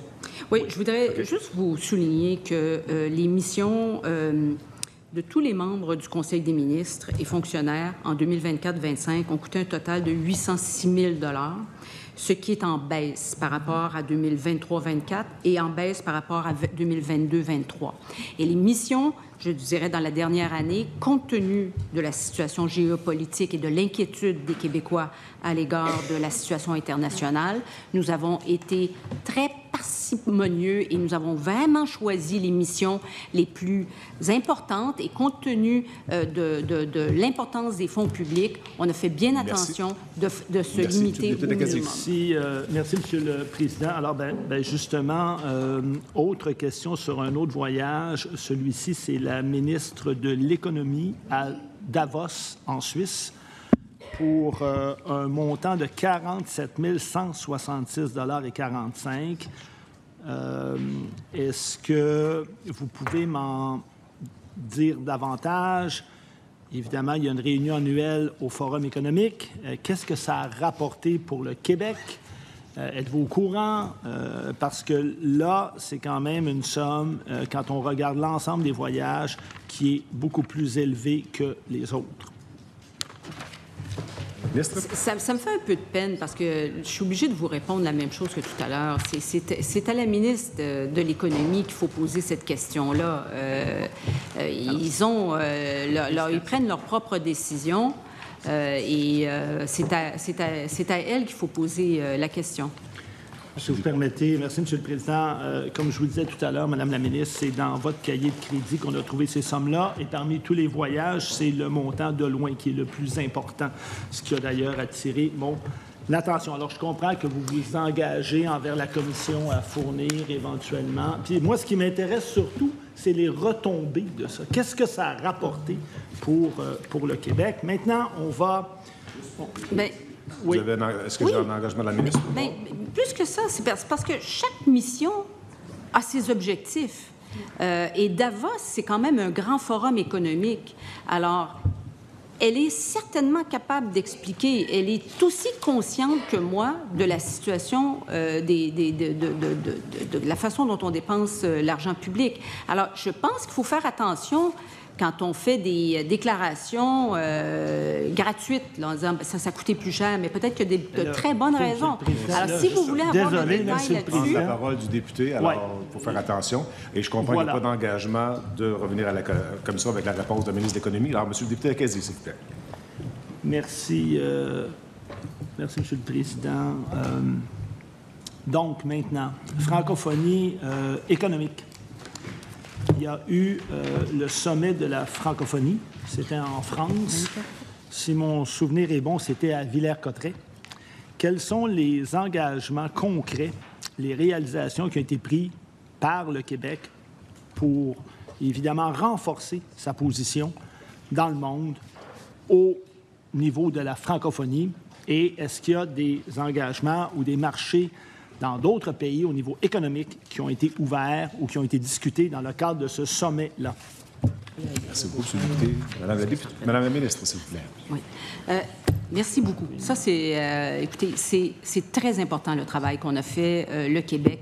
Oui, je voudrais juste vous souligner que les missions de tous les membres du Conseil des ministres et fonctionnaires en 2024-25 ont coûté un total de 806 000 $, ce qui est en baisse par rapport à 2023-24 et en baisse par rapport à 2022-23. Et les missions, je dirais, dans la dernière année, compte tenu de la situation géopolitique et de l'inquiétude des Québécois à l'égard de la situation internationale, nous avons été très parcimonieux et nous avons vraiment choisi les missions les plus importantes et compte tenu de l'importance des fonds publics, on a fait bien attention de se limiter au minimum. Merci, M. le Président. Alors, justement, autre question sur un autre voyage. Celui-ci, c'est la ministre de l'Économie à Davos, en Suisse, pour un montant de 47 166,45 $. Est-ce que vous pouvez m'en dire davantage? Évidemment, il y a une réunion annuelle au Forum économique. Qu'est-ce que ça a rapporté pour le Québec? Êtes-vous au courant? Parce que là, c'est quand même une somme, quand on regarde l'ensemble des voyages, qui est beaucoup plus élevée que les autres. Ça me fait un peu de peine parce que je suis obligée de vous répondre la même chose que tout à l'heure. C'est à la ministre de l'Économie qu'il faut poser cette question-là. Ils prennent leurs propres décisions et c'est à elle qu'il faut poser la question. Si vous permettez, merci, M. le Président. Comme je vous le disais tout à l'heure, Mme la ministre, c'est dans votre cahier de crédit qu'on a trouvé ces sommes-là. Et parmi tous les voyages, c'est le montant de loin qui est le plus important, ce qui a d'ailleurs attiré mon attention. Alors, je comprends que vous vous engagez envers la Commission à fournir éventuellement. Puis moi, ce qui m'intéresse surtout, c'est les retombées de ça. Qu'est-ce que ça a rapporté pour le Québec? Maintenant, on va... Oui. Est-ce que j'ai un engagement de la ministre? Bien, plus que ça, c'est parce que chaque mission a ses objectifs. Et Davos, c'est quand même un grand forum économique. Alors, elle est certainement capable d'expliquer. Elle est aussi consciente que moi de la situation, de la façon dont on dépense l'argent public. Alors, je pense qu'il faut faire attention quand on fait des déclarations gratuites, là, en disant ça a coûté plus cher, mais peut-être que de très bonnes raisons. Alors, si vous voulez avoir le détail là-dessus... la parole du député, alors il faut faire attention. Et je comprends qu'il n'y a pas d'engagement de revenir à la commission avec la réponse de la ministre de l'Économie. Alors, M. le député Acadie, s'il vous plaît. Merci. Merci, M. le Président. Donc, maintenant, francophonie économique. Il y a eu le sommet de la francophonie. C'était en France. Si mon souvenir est bon, c'était à Villers-Cotterêts. Quels sont les engagements concrets, les réalisations qui ont été prises par le Québec pour, évidemment, renforcer sa position dans le monde au niveau de la francophonie? Et est-ce qu'il y a des engagements ou des marchés dans d'autres pays au niveau économique qui ont été ouverts ou qui ont été discutés dans le cadre de ce sommet-là? Merci beaucoup, M. le député. Madame la ministre, s'il vous plaît. Oui. Merci beaucoup. Ça, écoutez, c'est très important le travail qu'on a fait, le Québec,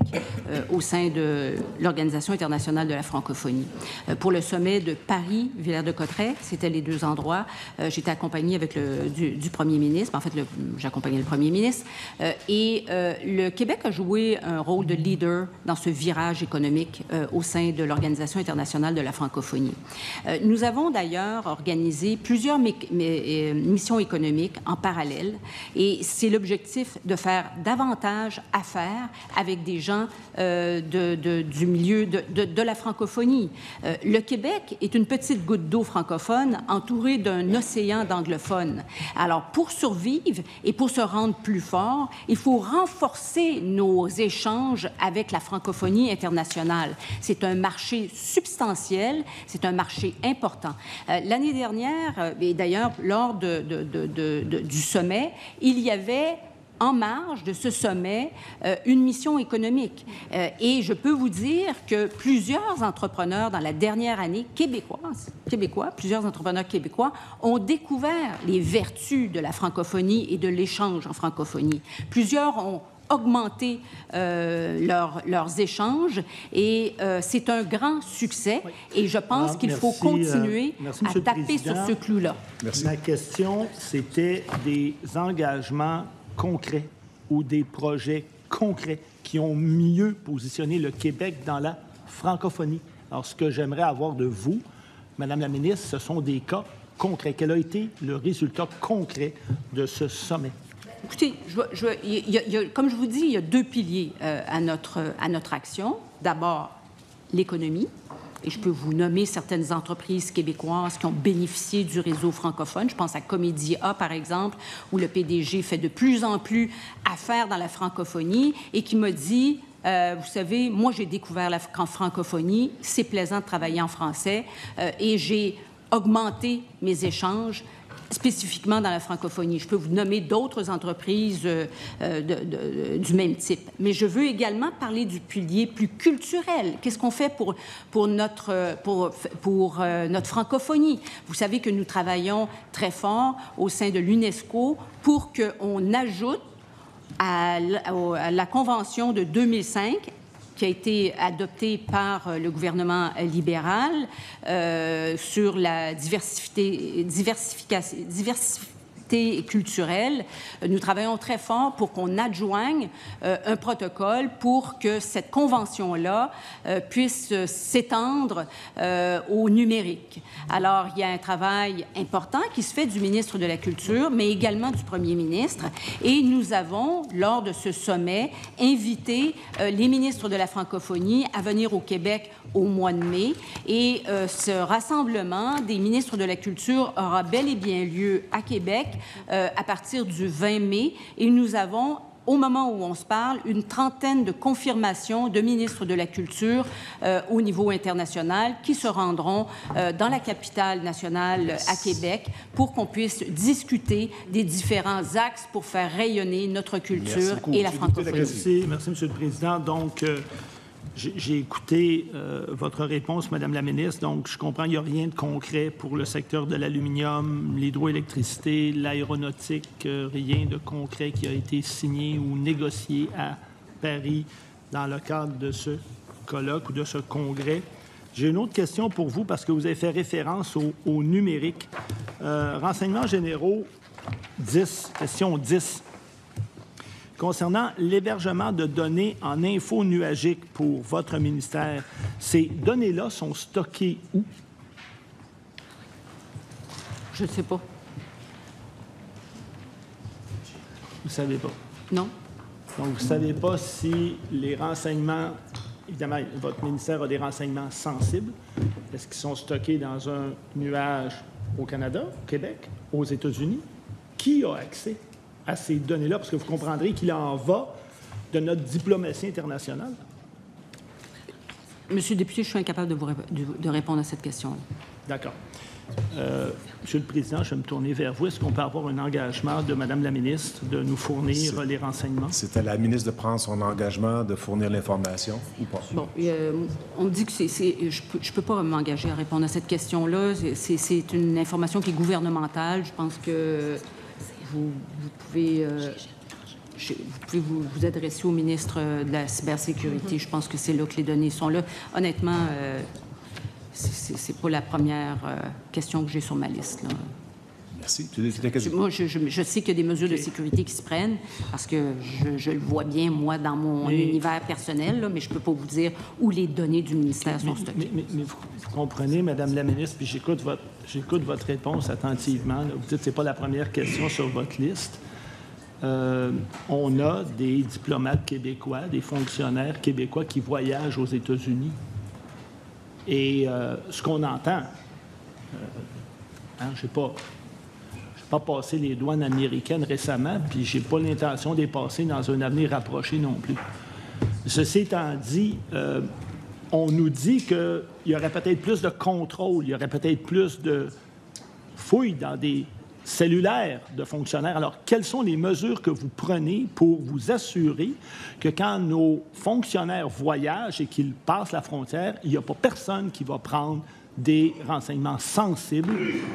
au sein de l'Organisation internationale de la francophonie. Pour le sommet de Paris, Villers-de-Cotterêts, c'était les deux endroits. J'étais accompagnée avec du premier ministre. En fait, j'accompagnais le premier ministre. Et le Québec a joué un rôle de leader dans ce virage économique au sein de l'Organisation internationale de la francophonie. Nous avons d'ailleurs organisé plusieurs missions économiques en parallèle, et c'est l'objectif de faire davantage affaire avec des gens du milieu de la francophonie. Le Québec est une petite goutte d'eau francophone entourée d'un océan d'anglophones. Alors, pour survivre et pour se rendre plus fort, il faut renforcer nos échanges avec la francophonie internationale. C'est un marché substantiel, c'est un marché important. L'année dernière, et d'ailleurs, lors du sommet, il y avait en marge de ce sommet une mission économique. Et je peux vous dire que plusieurs entrepreneurs dans la dernière année, plusieurs entrepreneurs québécois ont découvert les vertus de la francophonie et de l'échange en francophonie. Plusieurs ont augmenter leurs échanges et c'est un grand succès et je pense qu'il faut continuer à taper sur ce clou-là. Ma question, c'était des engagements concrets ou des projets concrets qui ont mieux positionné le Québec dans la francophonie. Alors, ce que j'aimerais avoir de vous, Madame la ministre, ce sont des cas concrets. Quel a été le résultat concret de ce sommet? Écoutez, comme je vous dis, il y a deux piliers à notre action. D'abord, l'économie. Et je peux vous nommer certaines entreprises québécoises qui ont bénéficié du réseau francophone. Je pense à Comédia, par exemple, où le PDG fait de plus en plus affaire dans la francophonie et qui m'a dit... vous savez, moi, j'ai découvert la francophonie. C'est plaisant de travailler en français et j'ai augmenté mes échanges spécifiquement dans la francophonie. Je peux vous nommer d'autres entreprises du même type. Mais je veux également parler du pilier plus culturel. Qu'est-ce qu'on fait pour notre francophonie? Vous savez que nous travaillons très fort au sein de l'UNESCO pour qu'on ajoute à la Convention de 2005 qui a été adoptée par le gouvernement libéral sur la diversité culturelle. Nous travaillons très fort pour qu'on adjoigne un protocole pour que cette convention-là puisse s'étendre au numérique. Alors, il y a un travail important qui se fait du ministre de la Culture, mais également du premier ministre. Et nous avons, lors de ce sommet, invité les ministres de la francophonie à venir au Québec au mois de mai. Et ce rassemblement des ministres de la Culture aura bel et bien lieu à Québec à partir du 20 mai. Et nous avons, au moment où on se parle, une trentaine de confirmations de ministres de la Culture au niveau international qui se rendront dans la capitale nationale à Québec pour qu'on puisse discuter des différents axes pour faire rayonner notre culture et la francophonie. Merci, M. le Président. Donc, j'ai écouté votre réponse, Madame la ministre. Donc, je comprends qu'il n'y a rien de concret pour le secteur de l'aluminium, l'hydroélectricité, l'aéronautique, rien de concret qui a été signé ou négocié à Paris dans le cadre de ce colloque ou de ce congrès. J'ai une autre question pour vous parce que vous avez fait référence au numérique. Renseignements généraux 10, question 10. Concernant l'hébergement de données en info nuagique pour votre ministère, ces données-là sont stockées où? Je ne sais pas. Vous ne savez pas? Non. Donc, vous ne savez pas si les renseignements... Évidemment, votre ministère a des renseignements sensibles. Est-ce qu'ils sont stockés dans un nuage au Canada, au Québec, aux États-Unis? Qui a accès à ces données-là? Parce que vous comprendrez qu'il en va de notre diplomatie internationale. Monsieur le député, je suis incapable de répondre à cette question-là. D'accord. Monsieur le Président, je vais me tourner vers vous. Est-ce qu'on peut avoir un engagement de Mme la ministre de nous fournir les renseignements? C'est à la ministre de prendre son engagement de fournir l'information ou pas? Bon, on me dit que je peux pas m'engager à répondre à cette question-là. C'est une information qui est gouvernementale. Je pense que vous pouvez vous adresser au ministre de la Cybersécurité. Je pense que c'est là que les données sont là. Honnêtement, c'est pas la première question que j'ai sur ma liste, là. Merci. Moi, je sais qu'il y a des mesures de sécurité qui se prennent parce que je le vois bien, moi, dans mon univers personnel, là, mais je ne peux pas vous dire où les données du ministère sont stockées. Mais vous comprenez, Madame la ministre, puis j'écoute votre réponse attentivement. Là. Vous dites que ce n'est pas la première question sur votre liste. On a des diplomates québécois, des fonctionnaires québécois qui voyagent aux États-Unis. Et ce qu'on entend, je ne sais pas... pas passé les douanes américaines récemment, puis j'ai pas l'intention de les passer dans un avenir rapproché non plus. Ceci étant dit, on nous dit qu'il y aurait peut-être plus de contrôle, il y aurait peut-être plus de fouilles dans des cellulaire de fonctionnaires. Alors, quelles sont les mesures que vous prenez pour vous assurer que quand nos fonctionnaires voyagent et qu'ils passent la frontière, il n'y a pas personne qui va prendre des renseignements sensibles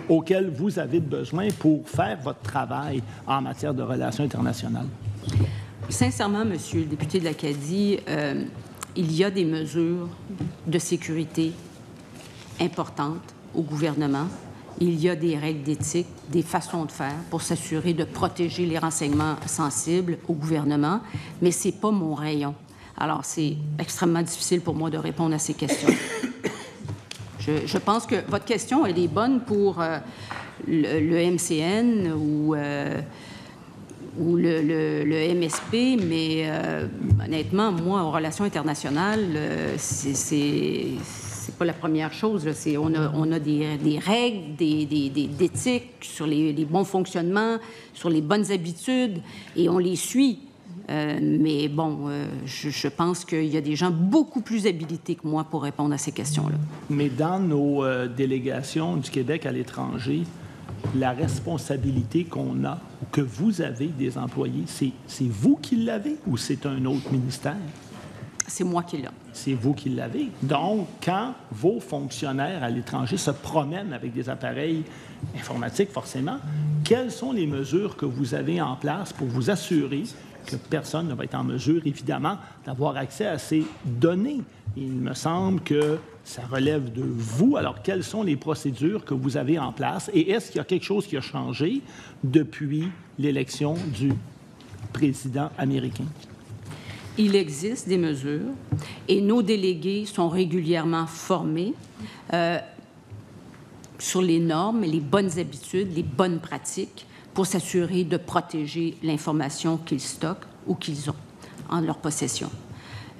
auxquels vous avez besoin pour faire votre travail en matière de relations internationales? Sincèrement, Monsieur le député de l'Acadie, il y a des mesures de sécurité importantes au gouvernement. Il y a des règles d'éthique, des façons de faire pour s'assurer de protéger les renseignements sensibles au gouvernement, mais ce n'est pas mon rayon. Alors, c'est extrêmement difficile pour moi de répondre à ces questions. Je pense que votre question, elle est bonne pour le MCN ou le MSP, mais honnêtement, moi, en relations internationales, c'est pas la première chose. Là. On a des règles, d'éthique sur les bons fonctionnements, sur les bonnes habitudes, et on les suit. Mais bon, je pense qu'il y a des gens beaucoup plus habilités que moi pour répondre à ces questions-là. Mais dans nos délégations du Québec à l'étranger, la responsabilité qu'on a, ou que vous avez des employés, c'est vous qui l'avez ou c'est un autre ministère? C'est moi qui l'ai. C'est vous qui l'avez. Donc, quand vos fonctionnaires à l'étranger se promènent avec des appareils informatiques, forcément, quelles sont les mesures que vous avez en place pour vous assurer que personne ne va être en mesure, évidemment, d'avoir accès à ces données? Il me semble que ça relève de vous. Alors, quelles sont les procédures que vous avez en place? Et est-ce qu'il y a quelque chose qui a changé depuis l'élection du président américain? Il existe des mesures et nos délégués sont régulièrement formés sur les normes, les bonnes habitudes, les bonnes pratiques pour s'assurer de protéger l'information qu'ils stockent ou qu'ils ont en leur possession.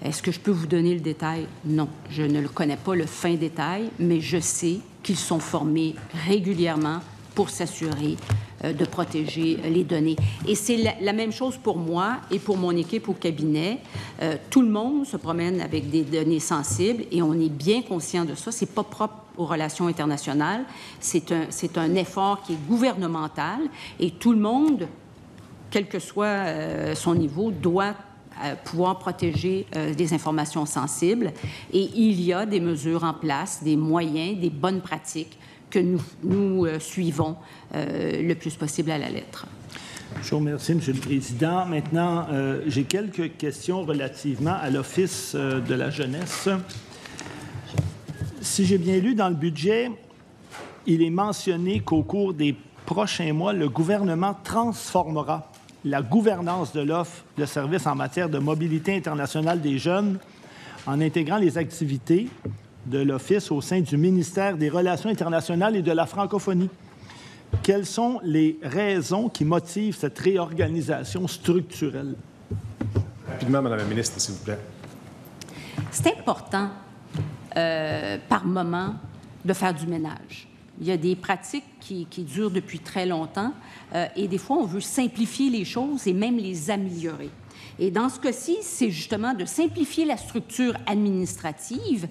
Est-ce que je peux vous donner le détail? Non, je ne le connais pas, le fin détail, mais je sais qu'ils sont formés régulièrement pour s'assurer de protéger les données. Et c'est la même chose pour moi et pour mon équipe au cabinet. Tout le monde se promène avec des données sensibles et on est bien conscient de ça. C'est pas propre aux relations internationales. C'est un effort qui est gouvernemental et tout le monde, quel que soit son niveau, doit pouvoir protéger des informations sensibles. Et il y a des mesures en place, des moyens, des bonnes pratiques que nous suivons le plus possible à la lettre. Je vous remercie, M. le Président. Maintenant, j'ai quelques questions relativement à l'Office de la jeunesse. Si j'ai bien lu dans le budget, il est mentionné qu'au cours des prochains mois, le gouvernement transformera la gouvernance de l'offre de services en matière de mobilité internationale des jeunes en intégrant les activités de l'Office au sein du ministère des Relations internationales et de la francophonie. Quelles sont les raisons qui motivent cette réorganisation structurelle? Rapidement, Mme la ministre, s'il vous plaît. C'est important, par moment, de faire du ménage. Il y a des pratiques qui durent depuis très longtemps et des fois, on veut simplifier les choses et même les améliorer. Et dans ce cas-ci, c'est justement de simplifier la structure administrative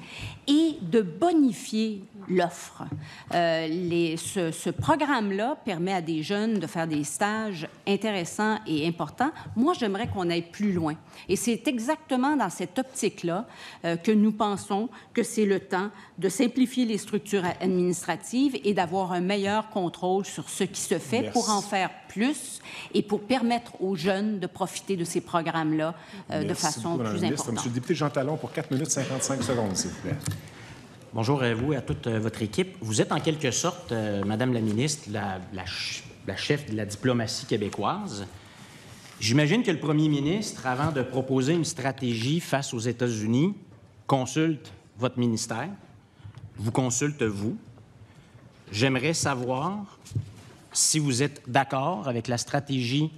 et de bonifier l'offre. Ce programme-là permet à des jeunes de faire des stages intéressants et importants. Moi, j'aimerais qu'on aille plus loin. Et c'est exactement dans cette optique-là que nous pensons que c'est le temps de simplifier les structures administratives et d'avoir un meilleur contrôle sur ce qui se fait pour en faire plus et pour permettre aux jeunes de profiter de ces programmes-là de façon plus importante. Monsieur le député Jean Talon, pour 4 minutes 55 secondes, s'il vous plaît. Bonjour à vous et à toute votre équipe. Vous êtes en quelque sorte, Madame la ministre, la chef de la diplomatie québécoise. J'imagine que le premier ministre, avant de proposer une stratégie face aux États-Unis, consulte votre ministère, vous consulte vous. J'aimerais savoir si vous êtes d'accord avec la stratégie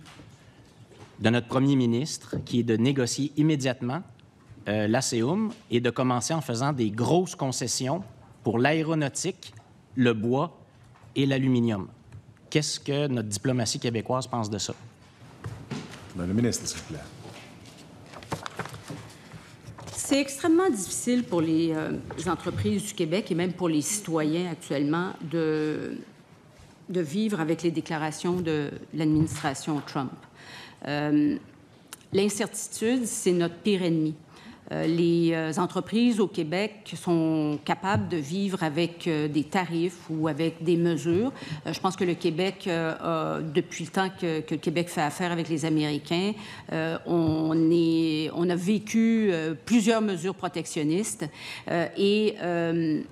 de notre premier ministre, qui est de négocier immédiatement l'ASEUM et de commencer en faisant des grosses concessions pour l'aéronautique, le bois et l'aluminium. Qu'est-ce que notre diplomatie québécoise pense de ça? Madame la ministre, s'il vous plaît. C'est extrêmement difficile pour les entreprises du Québec et même pour les citoyens actuellement de de vivre avec les déclarations de l'administration Trump. L'incertitude, c'est notre pire ennemi. Les entreprises au Québec sont capables de vivre avec des tarifs ou avec des mesures. Je pense que le Québec, depuis le temps que le Québec fait affaire avec les Américains, on a vécu plusieurs mesures protectionnistes et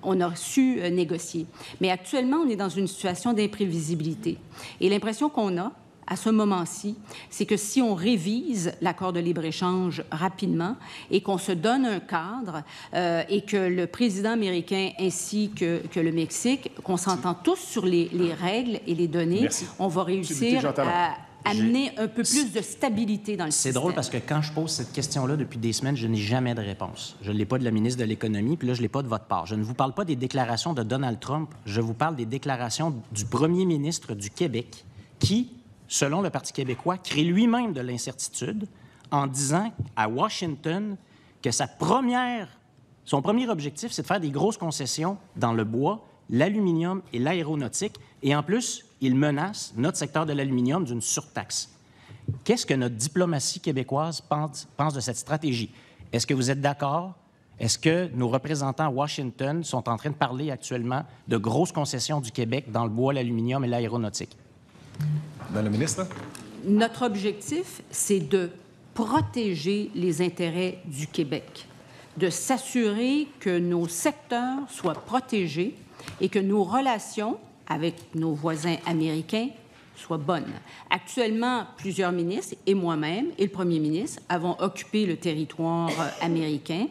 on a su négocier. Mais actuellement, on est dans une situation d'imprévisibilité. Et l'impression qu'on a, à ce moment-ci, c'est que si on révise l'accord de libre-échange rapidement et qu'on se donne un cadre et que le président américain ainsi que le Mexique, qu'on s'entend tous sur les règles et les données, Merci. on va réussir à amener un peu plus de stabilité dans le système. C'est drôle parce que quand je pose cette question-là depuis des semaines, je n'ai jamais de réponse. Je ne l'ai pas de la ministre de l'Économie, puis là, je ne l'ai pas de votre part. Je ne vous parle pas des déclarations de Donald Trump, je vous parle des déclarations du premier ministre du Québec qui, selon le Parti québécois, crée lui-même de l'incertitude en disant à Washington que son premier objectif, c'est de faire des grosses concessions dans le bois, l'aluminium et l'aéronautique. Et en plus, il menace notre secteur de l'aluminium d'une surtaxe. Qu'est-ce que notre diplomatie québécoise pense de cette stratégie? Est-ce que vous êtes d'accord? Est-ce que nos représentants à Washington sont en train de parler actuellement de grosses concessions du Québec dans le bois, l'aluminium et l'aéronautique? Madame la ministre. Notre objectif, c'est de protéger les intérêts du Québec, de s'assurer que nos secteurs soient protégés et que nos relations avec nos voisins américains soient bonnes. Actuellement, plusieurs ministres et moi-même et le premier ministre avons occupé le territoire américain.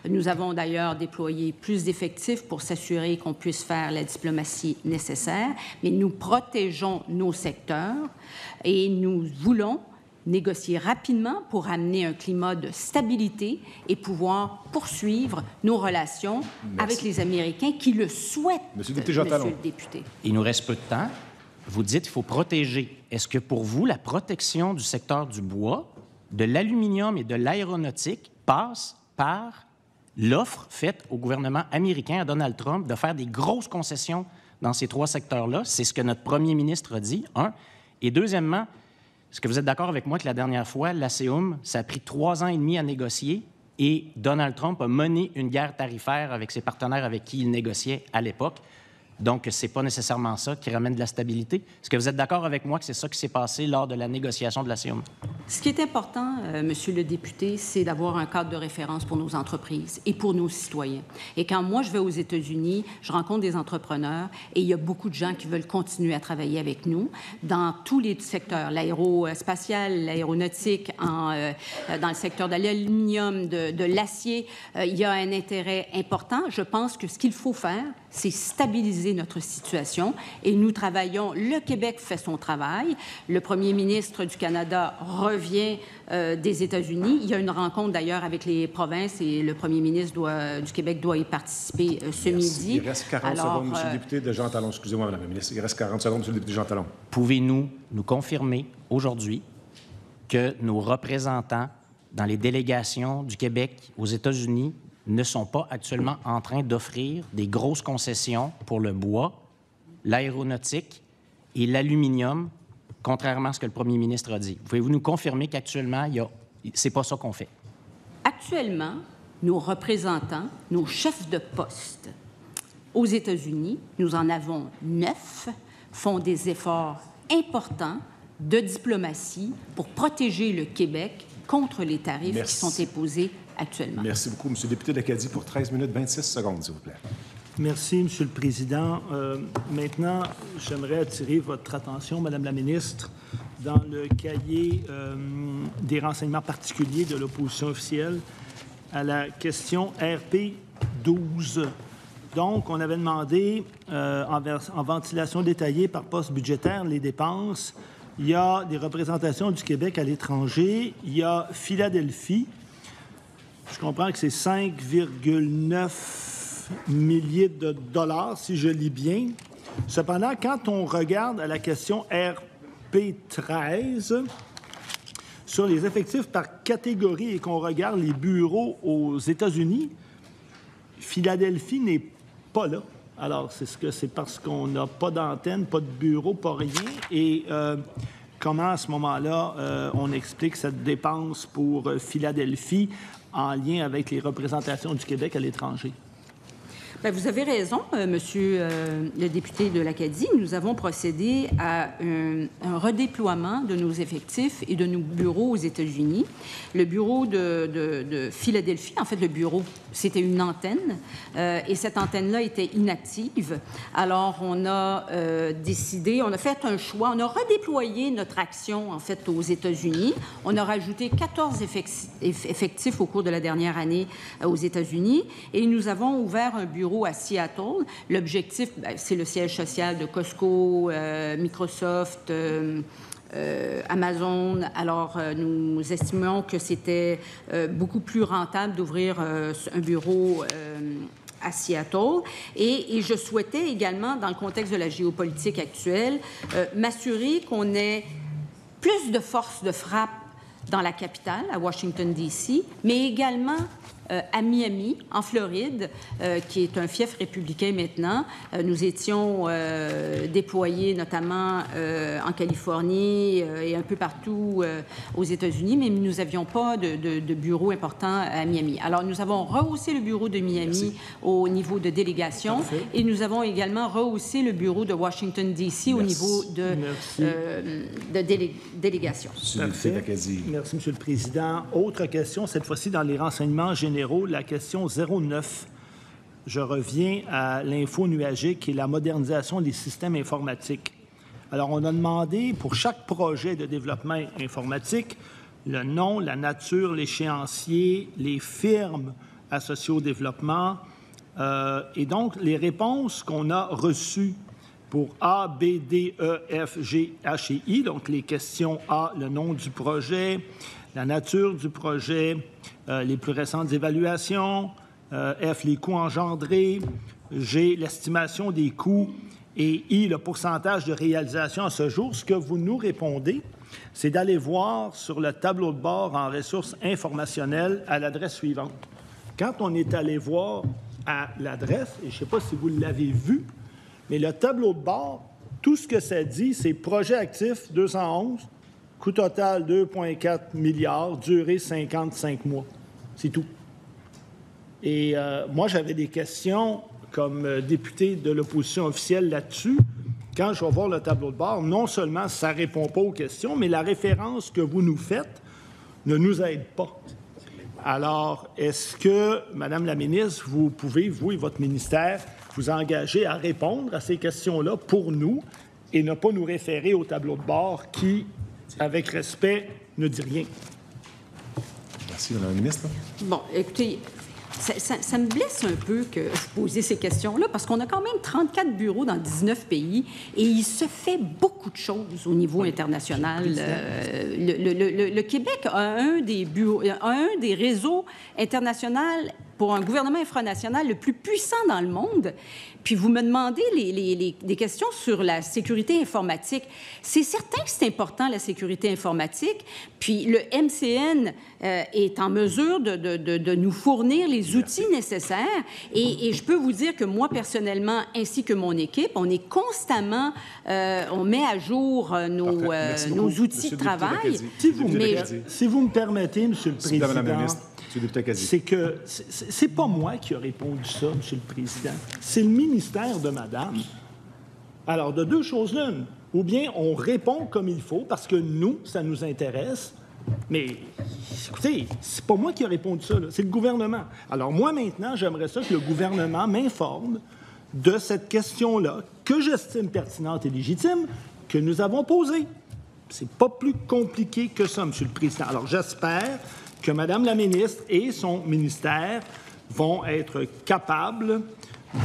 Nous avons d'ailleurs déployé plus d'effectifs pour s'assurer qu'on puisse faire la diplomatie nécessaire, mais nous protégeons nos secteurs et nous voulons négocier rapidement pour amener un climat de stabilité et pouvoir poursuivre nos relations avec les Américains qui le souhaitent, Monsieur le député. Il nous reste peu de temps. Vous dites qu'il faut protéger. Est-ce que pour vous, la protection du secteur du bois, de l'aluminium et de l'aéronautique passe par l'offre faite au gouvernement américain, à Donald Trump, de faire des grosses concessions dans ces trois secteurs-là? C'est ce que notre premier ministre a dit, un. Et deuxièmement, est-ce que vous êtes d'accord avec moi que la dernière fois, l'ASEUM, ça a pris 3 ans et demi à négocier et Donald Trump a mené une guerre tarifaire avec ses partenaires avec qui il négociait à l'époque? Donc, ce n'est pas nécessairement ça qui ramène de la stabilité. Est-ce que vous êtes d'accord avec moi que c'est ça qui s'est passé lors de la négociation de la CIUM? Ce qui est important, Monsieur le député, c'est d'avoir un cadre de référence pour nos entreprises et pour nos citoyens. Et quand moi, je vais aux États-Unis, je rencontre des entrepreneurs et il y a beaucoup de gens qui veulent continuer à travailler avec nous dans tous les secteurs, l'aérospatial, l'aéronautique, dans le secteur de l'aluminium, de l'acier. Il y a un intérêt important. Je pense que ce qu'il faut faire, c'est stabiliser notre situation et nous travaillons. Le Québec fait son travail. Le premier ministre du Canada revient des États-Unis. Il y a une rencontre d'ailleurs avec les provinces et le premier ministre du Québec doit y participer ce midi. Il reste 40 secondes, Monsieur le député de Jean Talon. Excusez-moi, Madame la ministre. Il reste 40 secondes, Monsieur le député Jean Talon. Pouvez-nous nous confirmer aujourd'hui que nos représentants dans les délégations du Québec aux États-Unis ne sont pas actuellement en train d'offrir des grosses concessions pour le bois, l'aéronautique et l'aluminium, contrairement à ce que le premier ministre a dit? Pouvez-vous nous confirmer qu'actuellement, c'est pas ça qu'on fait? Actuellement, nos représentants, nos chefs de poste aux États-Unis, nous en avons 9, font des efforts importants de diplomatie pour protéger le Québec contre les tarifs qui sont imposés actuellement. Merci beaucoup, Monsieur le député d'Acadie, pour 13 minutes 26 secondes, s'il vous plaît. Merci, Monsieur le Président. Maintenant, j'aimerais attirer votre attention, Madame la ministre, dans le cahier des renseignements particuliers de l'opposition officielle à la question RP 12. Donc, on avait demandé, en ventilation détaillée par poste budgétaire, les dépenses. Il y a des représentations du Québec à l'étranger. Il y a Philadelphie. Je comprends que c'est 5,9 milliers de dollars, si je lis bien. Cependant, quand on regarde à la question RP13, sur les effectifs par catégorie et qu'on regarde les bureaux aux États-Unis, Philadelphie n'est pas là. Alors, c'est parce qu'on n'a pas d'antenne, pas de bureau, pas rien. Et comment, à ce moment-là, on explique cette dépense pour Philadelphie en lien avec les représentations du Québec à l'étranger? Bien, vous avez raison, Monsieur le député de l'Acadie. Nous avons procédé à un redéploiement de nos effectifs et de nos bureaux aux États-Unis. Le bureau de Philadelphie, en fait, le bureau, c'était une antenne, et cette antenne-là était inactive. Alors, on a décidé, on a fait un choix, on a redéployé notre action, en fait, aux États-Unis. On a rajouté 14 effectifs au cours de la dernière année aux États-Unis, et nous avons ouvert un bureau à Seattle. L'objectif, c'est le siège social de Costco, Microsoft, Amazon. Alors, nous estimons que c'était beaucoup plus rentable d'ouvrir un bureau à Seattle. Et je souhaitais également, dans le contexte de la géopolitique actuelle, m'assurer qu'on ait plus de force de frappe dans la capitale, à Washington, D.C., mais également à Miami, en Floride, qui est un fief républicain maintenant. Nous étions déployés notamment en Californie et un peu partout aux États-Unis, mais nous n'avions pas de bureau important à Miami. Alors, nous avons rehaussé le bureau de Miami au niveau de délégation. Parfait. Et nous avons également rehaussé le bureau de Washington, D.C. au niveau de délégation. Merci, M. le Président. Autre question, cette fois-ci dans les renseignements généraux, la question 09. Je reviens à l'info nuagique et la modernisation des systèmes informatiques. Alors, on a demandé pour chaque projet de développement informatique le nom, la nature, l'échéancier, les firmes associées au développement. Et donc, les réponses qu'on a reçues pour A, B, D, E, F, G, H et I, donc les questions A, le nom du projet, la nature du projet, les plus récentes évaluations, F, les coûts engendrés, G, l'estimation des coûts, et I, le pourcentage de réalisation à ce jour. Ce que vous nous répondez, c'est d'aller voir sur le tableau de bord en ressources informationnelles à l'adresse suivante. Quand on est allé voir à l'adresse, et je ne sais pas si vous l'avez vu, mais le tableau de bord, tout ce que ça dit, c'est projet actif 211, coût total 2,4 milliards, durée 55 mois. C'est tout. Et moi, j'avais des questions comme député de l'opposition officielle là-dessus. Quand je vais voir le tableau de bord, non seulement ça ne répond pas aux questions, mais la référence que vous nous faites ne nous aide pas. Alors, est-ce que, Madame la ministre, vous pouvez, vous et votre ministère, vous engager à répondre à ces questions-là pour nous et ne pas nous référer au tableau de bord qui, avec respect, ne dit rien? Merci, Madame la ministre. Bon, écoutez, ça me blesse un peu que vous posiez ces questions-là, parce qu'on a quand même 34 bureaux dans 19 pays et il se fait beaucoup de choses au niveau international. Le Québec a un des réseaux internationaux pour un gouvernement infranational le plus puissant dans le monde. Puis vous me demandez des questions sur la sécurité informatique. C'est certain que c'est important, la sécurité informatique. Puis le MCN est en mesure de nous fournir les outils nécessaires. Et je peux vous dire que moi, personnellement, ainsi que mon équipe, on est constamment, on met à jour nos outils de travail. Si vous me permettez, M. le Président, c'est que c'est pas moi qui a répondu ça, M. le Président. C'est le ministère de Madame. Alors, de deux choses l'une. Ou bien on répond comme il faut, parce que nous, ça nous intéresse. Mais, écoutez, c'est pas moi qui a répondu ça, là, c'est le gouvernement. Alors, moi, maintenant, j'aimerais ça que le gouvernement m'informe de cette question-là, que j'estime pertinente et légitime, que nous avons posée. C'est pas plus compliqué que ça, M. le Président. Alors, j'espère que Mme la ministre et son ministère vont être capables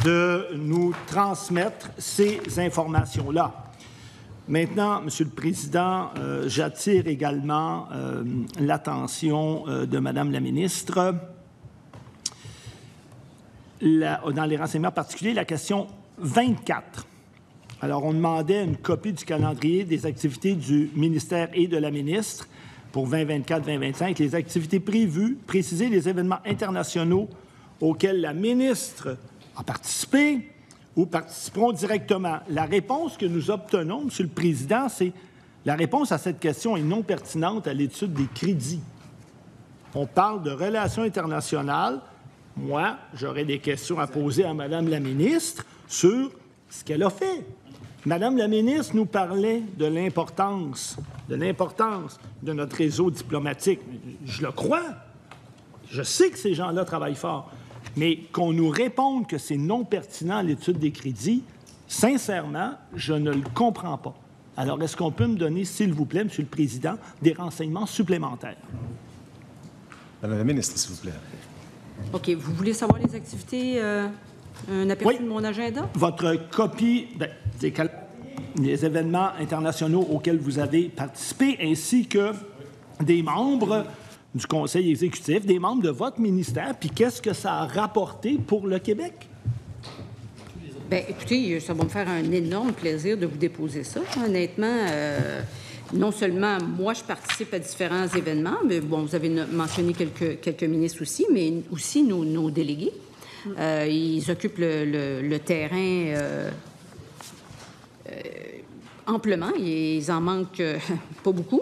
de nous transmettre ces informations-là. Maintenant, M. le Président, j'attire également l'attention de Mme la ministre. Dans les renseignements particuliers, la question 24. Alors, on demandait une copie du calendrier des activités du ministère et de la ministre pour 2024-2025, les activités prévues, préciser les événements internationaux auxquels la ministre a participé ou participeront directement? La réponse que nous obtenons, M. le Président, c'est la réponse à cette question est non pertinente à l'étude des crédits. On parle de relations internationales. Moi, j'aurais des questions à poser à Mme la ministre sur ce qu'elle a fait. Mme la ministre nous parlait de l'importance de notre réseau diplomatique. Je le crois. Je sais que ces gens-là travaillent fort. Mais qu'on nous réponde que c'est non pertinent à l'étude des crédits, sincèrement, je ne le comprends pas. Alors, est-ce qu'on peut me donner, s'il vous plaît, M. le Président, des renseignements supplémentaires? Madame la ministre, s'il vous plaît. OK. Vous voulez savoir les activités, un aperçu de mon agenda? Votre copie des événements internationaux auxquels vous avez participé, ainsi que des membres du Conseil exécutif, des membres de votre ministère, puis qu'est-ce que ça a rapporté pour le Québec? Bien, écoutez, ça va me faire un énorme plaisir de vous déposer ça. Honnêtement, non seulement moi, je participe à différents événements, mais bon, vous avez mentionné quelques ministres aussi, mais aussi nos délégués. Ils occupent le terrain amplement. Ils en manquent pas beaucoup.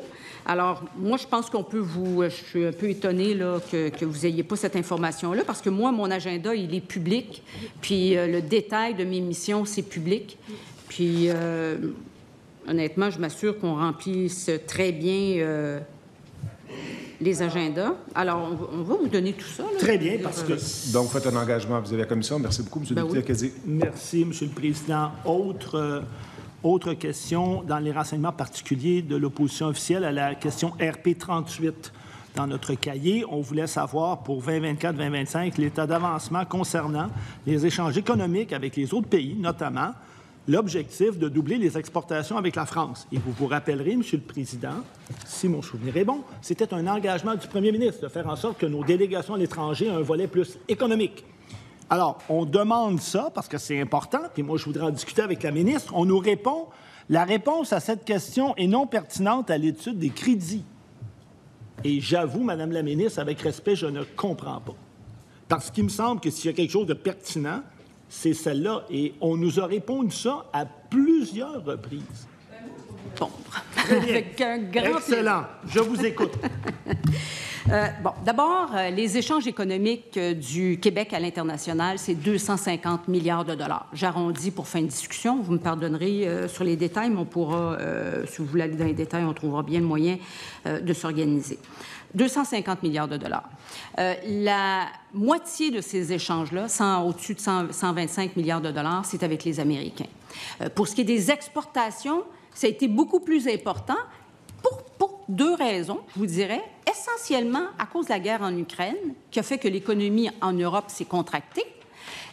Alors, moi, je pense qu'on peut je suis un peu étonnée là, que vous n'ayez pas cette information-là, parce que moi, mon agenda, il est public, puis le détail de mes missions, c'est public. Puis, honnêtement, je m'assure qu'on remplisse très bien les agendas. Alors, on va vous donner tout ça. Là, très bien, parce que... Donc, faites un engagement vis-à-vis de la Commission. Merci beaucoup, M. le député Acadie. Merci, M. le Président. Autre question dans les renseignements particuliers de l'opposition officielle à la question RP 38. Dans notre cahier, on voulait savoir pour 2024-2025 l'état d'avancement concernant les échanges économiques avec les autres pays, notamment l'objectif de doubler les exportations avec la France. Et vous vous rappellerez, M. le Président, si mon souvenir est bon, c'était un engagement du premier ministre de faire en sorte que nos délégations à l'étranger aient un volet plus économique. Alors, on demande ça parce que c'est important, puis moi, je voudrais en discuter avec la ministre. On nous répond, la réponse à cette question est non pertinente à l'étude des crédits. Et j'avoue, Madame la ministre, avec respect, je ne comprends pas. Parce qu'il me semble que s'il y a quelque chose de pertinent, c'est celle-là. Et on nous a répondu ça à plusieurs reprises. Bon, avec un grand excellent. Je vous écoute. Bon, d'abord, les échanges économiques du Québec à l'international, c'est 250 milliards de dollars. J'arrondis pour fin de discussion. Vous me pardonnerez sur les détails, mais on pourra, si vous voulez aller dans les détails, on trouvera bien le moyen de s'organiser. 250 milliards de dollars. La moitié de ces échanges-là, au-dessus de 125 milliards de dollars, c'est avec les Américains. Pour ce qui est des exportations, ça a été beaucoup plus important pour deux raisons, je vous dirais. Essentiellement à cause de la guerre en Ukraine, qui a fait que l'économie en Europe s'est contractée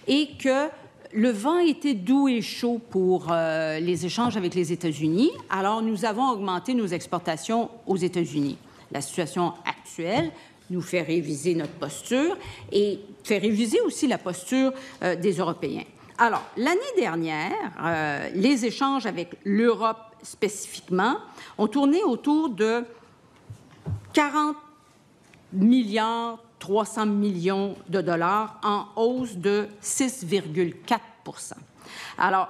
et que le vent était doux et chaud pour les échanges avec les États-Unis. Alors, nous avons augmenté nos exportations aux États-Unis. La situation actuelle nous fait réviser notre posture et fait réviser aussi la posture des Européens. Alors, l'année dernière, les échanges avec l'Europe spécifiquement ont tourné autour de 40 milliards 300 millions de dollars en hausse de 6,4 %. Alors,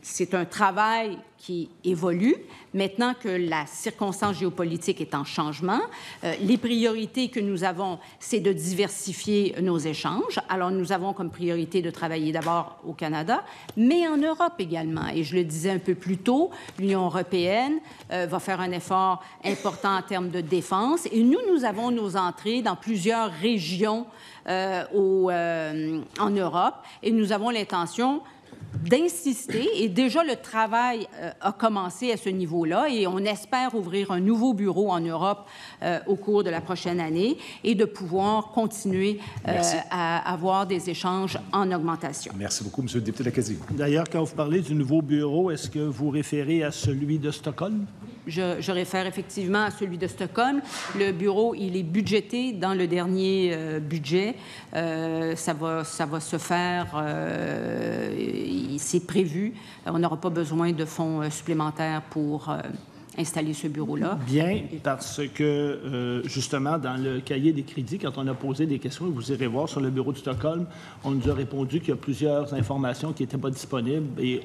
c'est un travail qui évolue. Maintenant que la circonstance géopolitique est en changement, les priorités que nous avons, c'est de diversifier nos échanges. Alors, nous avons comme priorité de travailler d'abord au Canada, mais en Europe également. Et je le disais un peu plus tôt, l'Union européenne va faire un effort important en termes de défense. Et nous avons nos entrées dans plusieurs régions en Europe. Et nous avons l'intention d'insister, et déjà le travail a commencé à ce niveau-là, et on espère ouvrir un nouveau bureau en Europe au cours de la prochaine année et de pouvoir continuer à avoir des échanges en augmentation. Merci beaucoup, M. le député Lacazzi. D'ailleurs, quand vous parlez du nouveau bureau, est-ce que vous référez à celui de Stockholm? Je réfère effectivement à celui de Stockholm. Le bureau, il est budgété dans le dernier budget. Ça va se faire, c'est prévu. On n'aura pas besoin de fonds supplémentaires pour installer ce bureau-là. Bien, parce que, justement, dans le cahier des crédits, quand on a posé des questions, vous irez voir sur le bureau de Stockholm, on nous a répondu qu'il y a plusieurs informations qui n'étaient pas disponibles et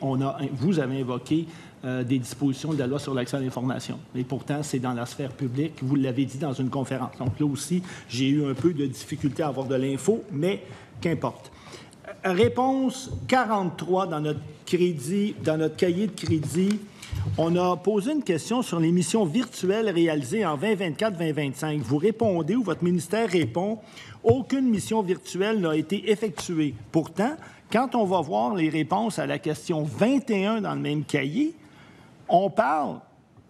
vous avez invoqué des dispositions de la loi sur l'accès à l'information. Et pourtant, c'est dans la sphère publique. Vous l'avez dit dans une conférence. Donc là aussi, j'ai eu un peu de difficulté à avoir de l'info, mais qu'importe. Réponse 43 dans notre cahier de crédit. On a posé une question sur les missions virtuelles réalisées en 2024-2025. Vous répondez, ou votre ministère répond, aucune mission virtuelle n'a été effectuée. Pourtant, quand on va voir les réponses à la question 21 dans le même cahier, on parle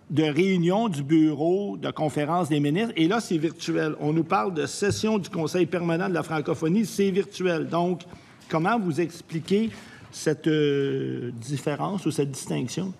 de réunion du bureau de conférence des ministres, et là, c'est virtuel. On nous parle de session du Conseil permanent de la francophonie, c'est virtuel. Donc, comment vous expliquez cette différence ou cette distinction?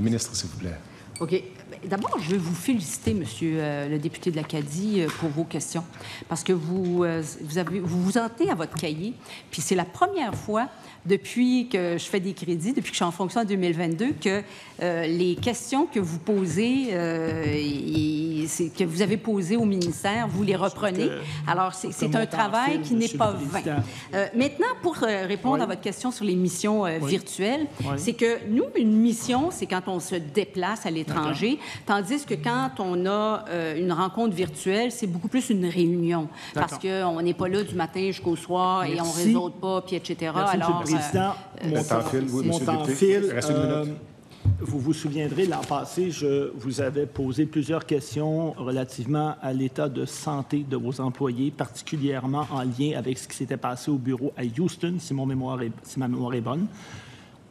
Ministre, s'il vous plaît. OK. D'abord, je veux vous féliciter, Monsieur le député de l'Acadie, pour vos questions, parce que vous vous en tenez à votre cahier, puis c'est la première fois depuis que je fais des crédits, depuis que je suis en fonction en 2022, que les questions que vous posez, que vous avez posées au ministère, vous les reprenez. Alors, c'est un travail qui n'est pas vain. Maintenant, pour répondre à votre question sur les missions virtuelles, c'est que nous, une mission, c'est quand on se déplace à l'étranger, tandis que quand on a une rencontre virtuelle, c'est beaucoup plus une réunion, parce qu'on n'est pas là du matin jusqu'au soir et on ne réseaute pas, puis etc. Merci, alors, M. le Président. Mon temps file. Vous vous souviendrez, l'an passé, je vous avais posé plusieurs questions relativement à l'état de santé de vos employés, particulièrement en lien avec ce qui s'était passé au bureau à Houston, si ma mémoire est bonne.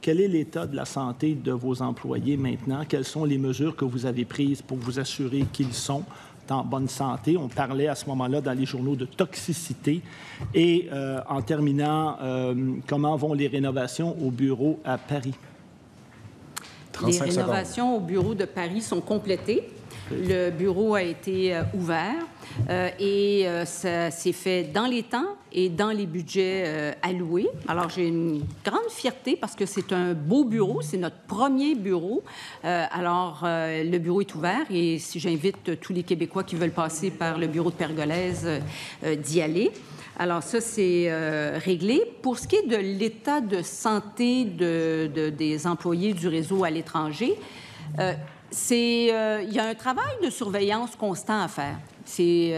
Quel est l'état de la santé de vos employés maintenant? Quelles sont les mesures que vous avez prises pour vous assurer qu'ils sont en bonne santé? On parlait à ce moment-là dans les journaux de toxicité. Et en terminant, comment vont les rénovations au bureau à Paris? Les rénovations au bureau de Paris sont complétées. Le bureau a été ouvert et ça s'est fait dans les temps et dans les budgets alloués. Alors, j'ai une grande fierté parce que c'est un beau bureau, c'est notre premier bureau. Alors, le bureau est ouvert et si j'invite tous les Québécois qui veulent passer par le bureau de Pergolèse d'y aller. Alors, ça, c'est réglé. Pour ce qui est de l'état de santé des employés du réseau à l'étranger, il y a un travail de surveillance constant à faire. C'est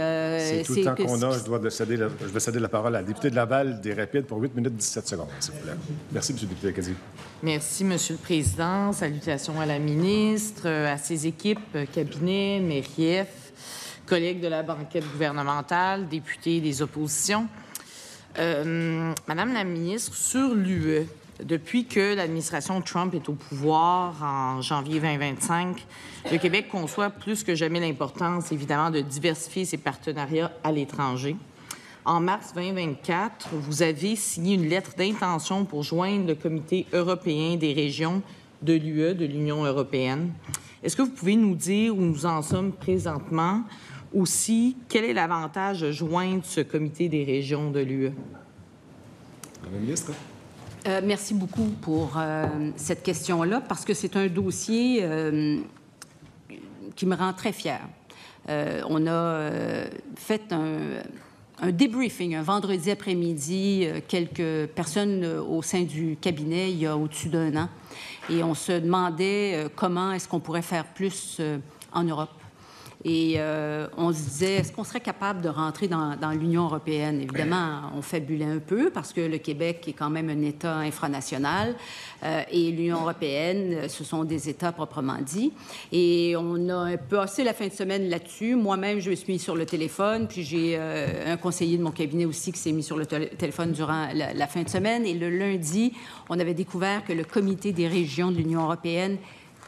tout le temps qu'on a. Je vais céder la parole à la députée de Laval des Rapides pour 8 minutes 17 secondes, s'il vous plaît. Merci, M. le député Acadie. Merci, M. le Président. Salutations à la ministre, à ses équipes, cabinet, Mairie-F, collègues de la banquette gouvernementale, députés des oppositions. Madame la ministre, sur l'UE, depuis que l'administration Trump est au pouvoir en janvier 2025, le Québec conçoit plus que jamais l'importance, évidemment, de diversifier ses partenariats à l'étranger. En mars 2024, vous avez signé une lettre d'intention pour joindre le Comité européen des régions de l'UE, de l'Union européenne. Est-ce que vous pouvez nous dire où nous en sommes présentement? Aussi, quel est l'avantage de joindre ce Comité des régions de l'UE? Madame la ministre. Merci beaucoup pour cette question-là, parce que c'est un dossier qui me rend très fière. On a fait un débriefing un vendredi après-midi, quelques personnes au sein du cabinet, il y a au-dessus d'1 an, et on se demandait comment est-ce qu'on pourrait faire plus en Europe. Et on se disait, est-ce qu'on serait capable de rentrer dans l'Union européenne? Évidemment, on fabulait un peu parce que le Québec est quand même un État infranational et l'Union européenne, ce sont des États proprement dits. Et on a un peu passé la fin de semaine là-dessus. Moi-même, je me suis mis sur le téléphone, puis j'ai un conseiller de mon cabinet aussi qui s'est mis sur le téléphone durant la fin de semaine. Et le lundi, on avait découvert que le Comité des régions de l'Union européenne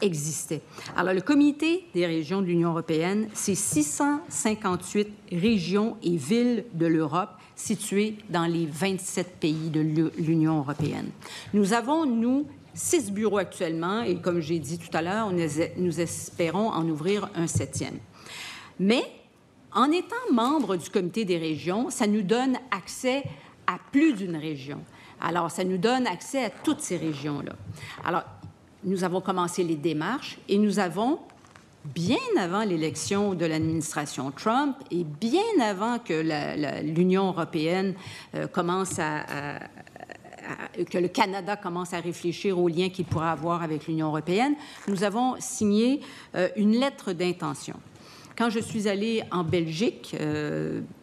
existait. Alors, le Comité des régions de l'Union européenne, c'est 658 régions et villes de l'Europe situées dans les 27 pays de l'Union européenne. Nous avons, nous, 6 bureaux actuellement et, comme j'ai dit tout à l'heure, nous espérons en ouvrir un 7e. Mais, en étant membre du Comité des régions, ça nous donne accès à plus d'une région. Alors, ça nous donne accès à toutes ces régions-là. Alors, nous avons commencé les démarches et nous avons, bien avant l'élection de l'administration Trump et bien avant que l'Union européenne que le Canada commence à réfléchir aux liens qu'il pourra avoir avec l'Union européenne, nous avons signé une lettre d'intention. Quand je suis allée en Belgique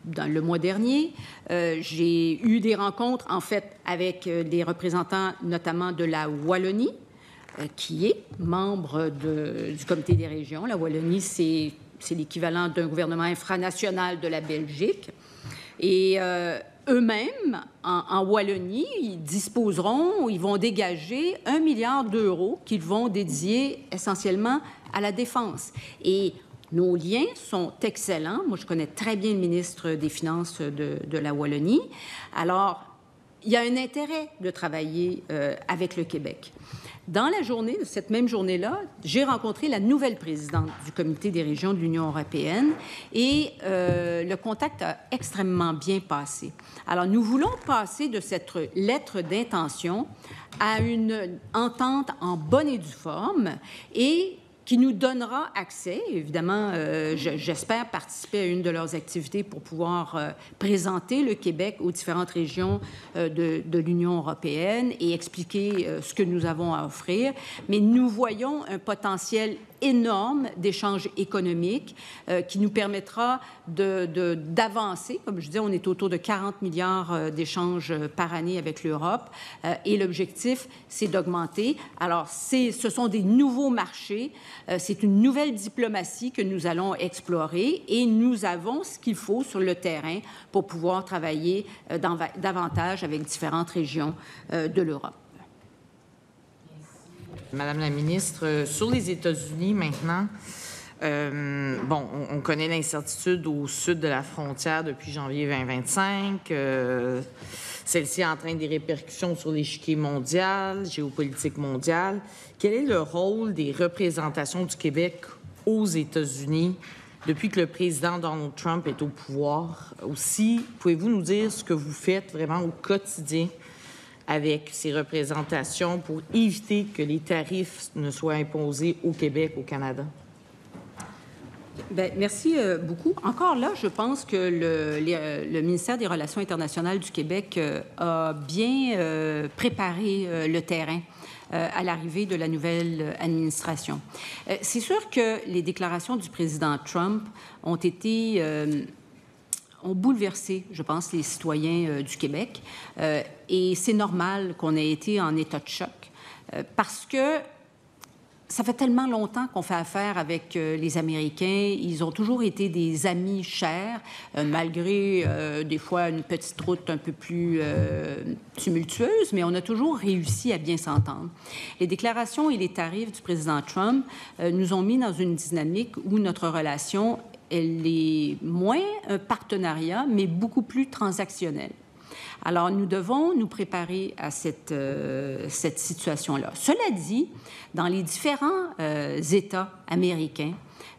dans le mois dernier, j'ai eu des rencontres, en fait, avec des représentants notamment de la Wallonie, qui est membre du Comité des régions. La Wallonie, c'est l'équivalent d'un gouvernement infranational de la Belgique. Et eux-mêmes, en Wallonie, ils vont dégager 1 milliard d'euros qu'ils vont dédier essentiellement à la défense. Et nos liens sont excellents. Moi, je connais très bien le ministre des Finances de la Wallonie. Alors, il y a un intérêt de travailler avec le Québec. Dans la journée, cette même journée-là, j'ai rencontré la nouvelle présidente du Comité des régions de l'Union européenne et le contact a extrêmement bien passé. Alors, nous voulons passer de cette lettre d'intention à une entente en bonne et due forme et qui nous donnera accès, évidemment, j'espère participer à une de leurs activités pour pouvoir présenter le Québec aux différentes régions de l'Union européenne et expliquer ce que nous avons à offrir. Mais nous voyons un potentiel énorme d'échanges économiques qui nous permettra d'avancer. Comme je disais, on est autour de 40 milliards d'échanges par année avec l'Europe et l'objectif, c'est d'augmenter. Alors, ce sont des nouveaux marchés, c'est une nouvelle diplomatie que nous allons explorer et nous avons ce qu'il faut sur le terrain pour pouvoir travailler davantage avec différentes régions de l'Europe. Madame la ministre, sur les États-Unis maintenant, on connaît l'incertitude au sud de la frontière depuis janvier 2025. Celle-ci entraîne des répercussions sur l'échiquier mondial, géopolitique mondiale. Quel est le rôle des représentations du Québec aux États-Unis depuis que le président Donald Trump est au pouvoir? Aussi, pouvez-vous nous dire ce que vous faites vraiment au quotidien avec ces représentations pour éviter que les tarifs ne soient imposés au Québec, au Canada? Bien, merci beaucoup. Encore là, je pense que le ministère des Relations internationales du Québec a bien préparé le terrain à l'arrivée de la nouvelle administration. C'est sûr que les déclarations du président Trump ont bouleversé, je pense, les citoyens du Québec. Et c'est normal qu'on ait été en état de choc parce que ça fait tellement longtemps qu'on fait affaire avec les Américains. Ils ont toujours été des amis chers, malgré des fois une petite route un peu plus tumultueuse, mais on a toujours réussi à bien s'entendre. Les déclarations et les tarifs du président Trump nous ont mis dans une dynamique où notre relation, elle est moins un partenariat, mais beaucoup plus transactionnelle. Alors, nous devons nous préparer à cette situation-là. Cela dit, dans les différents États américains,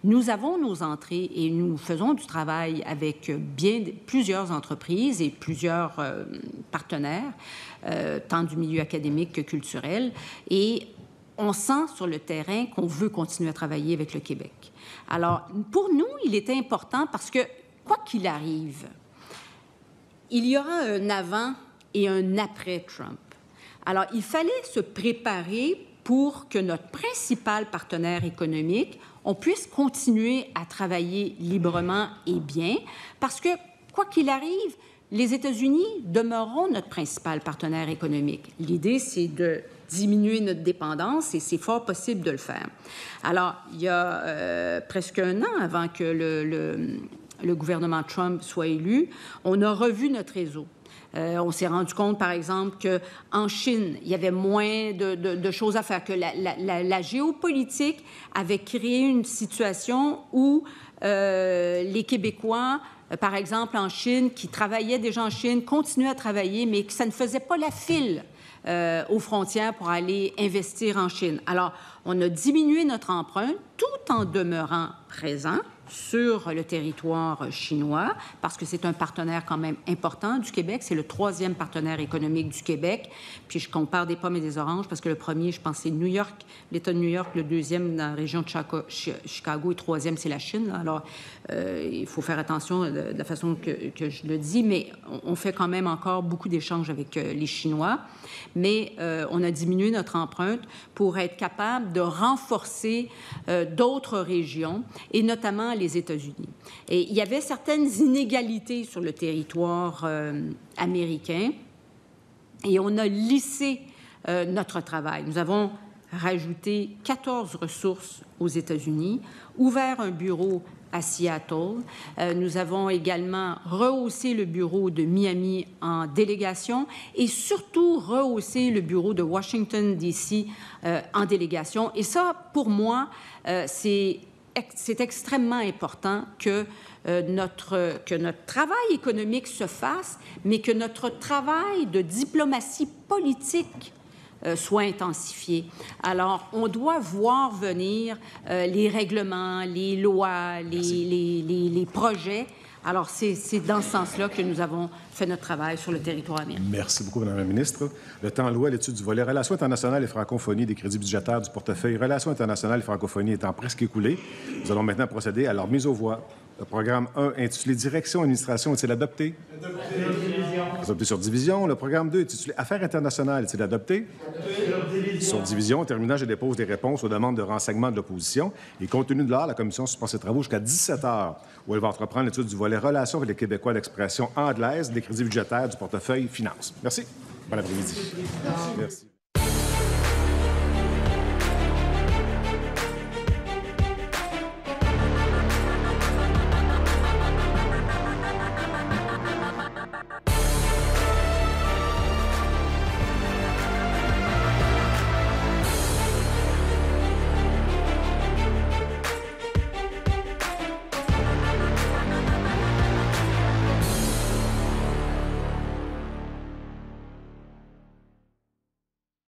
nous avons nos entrées et nous faisons du travail avec plusieurs entreprises et plusieurs partenaires, tant du milieu académique que culturel, et on sent sur le terrain qu'on veut continuer à travailler avec le Québec. Alors, pour nous, il est important parce que, quoi qu'il arrive, il y aura un avant et un après Trump. Alors, il fallait se préparer pour que notre principal partenaire économique, on puisse continuer à travailler librement et bien, parce que, quoi qu'il arrive, les États-Unis demeureront notre principal partenaire économique. L'idée, c'est de diminuer notre dépendance et c'est fort possible de le faire. Alors, il y a presque un an avant que le gouvernement Trump soit élu, on a revu notre réseau. On s'est rendu compte, par exemple, qu'en Chine, il y avait moins de choses à faire, que la géopolitique avait créé une situation où les Québécois, par exemple, en Chine, qui travaillaient déjà en Chine, continuaient à travailler, mais que ça ne faisait pas la file aux frontières pour aller investir en Chine. Alors, on a diminué notre empreinte tout en demeurant présent sur le territoire chinois, parce que c'est un partenaire quand même important du Québec. C'est le 3e partenaire économique du Québec. Puis je compare des pommes et des oranges, parce que le premier, je pense, c'est New York, l'État de New York, le 2e dans la région de Chicago, et le 3e, c'est la Chine. Alors, il faut faire attention de la façon que je le dis, mais on fait quand même encore beaucoup d'échanges avec les Chinois. Mais on a diminué notre empreinte pour être capable de renforcer d'autres régions, et notamment les États-Unis. Et il y avait certaines inégalités sur le territoire américain, et on a lissé notre travail. Nous avons rajouté 14 ressources aux États-Unis, ouvert un bureau à Seattle. Nous avons également rehaussé le bureau de Miami en délégation et surtout rehaussé le bureau de Washington, D.C. En délégation. Et ça, pour moi, c'est extrêmement important que notre travail économique se fasse, mais que notre travail de diplomatie politique soit intensifié. Alors, on doit voir venir les règlements, les lois, les projets. Alors, c'est dans ce sens-là que nous avons fait notre travail sur le territoire américain. Merci beaucoup, Mme la ministre. Le temps alloué à l'étude du volet Relations internationales et francophonie des crédits budgétaires du portefeuille Relations internationales et francophonie étant presque écoulé, nous allons maintenant procéder à leur mise aux voix. Le programme 1, intitulé Direction, administration, est-il adopté? Adopté sur division. Le programme 2, intitulé Affaires internationales, est-il adopté? Sur division, terminant, je dépose des réponses aux demandes de renseignement de l'opposition. Et compte tenu de l'heure, la commission suspend ses travaux jusqu'à 17 h, où elle va entreprendre l'étude du volet Relations avec les Québécois d'expression anglaise des crédits budgétaires du portefeuille Finances. Merci. Bon après-midi. Merci.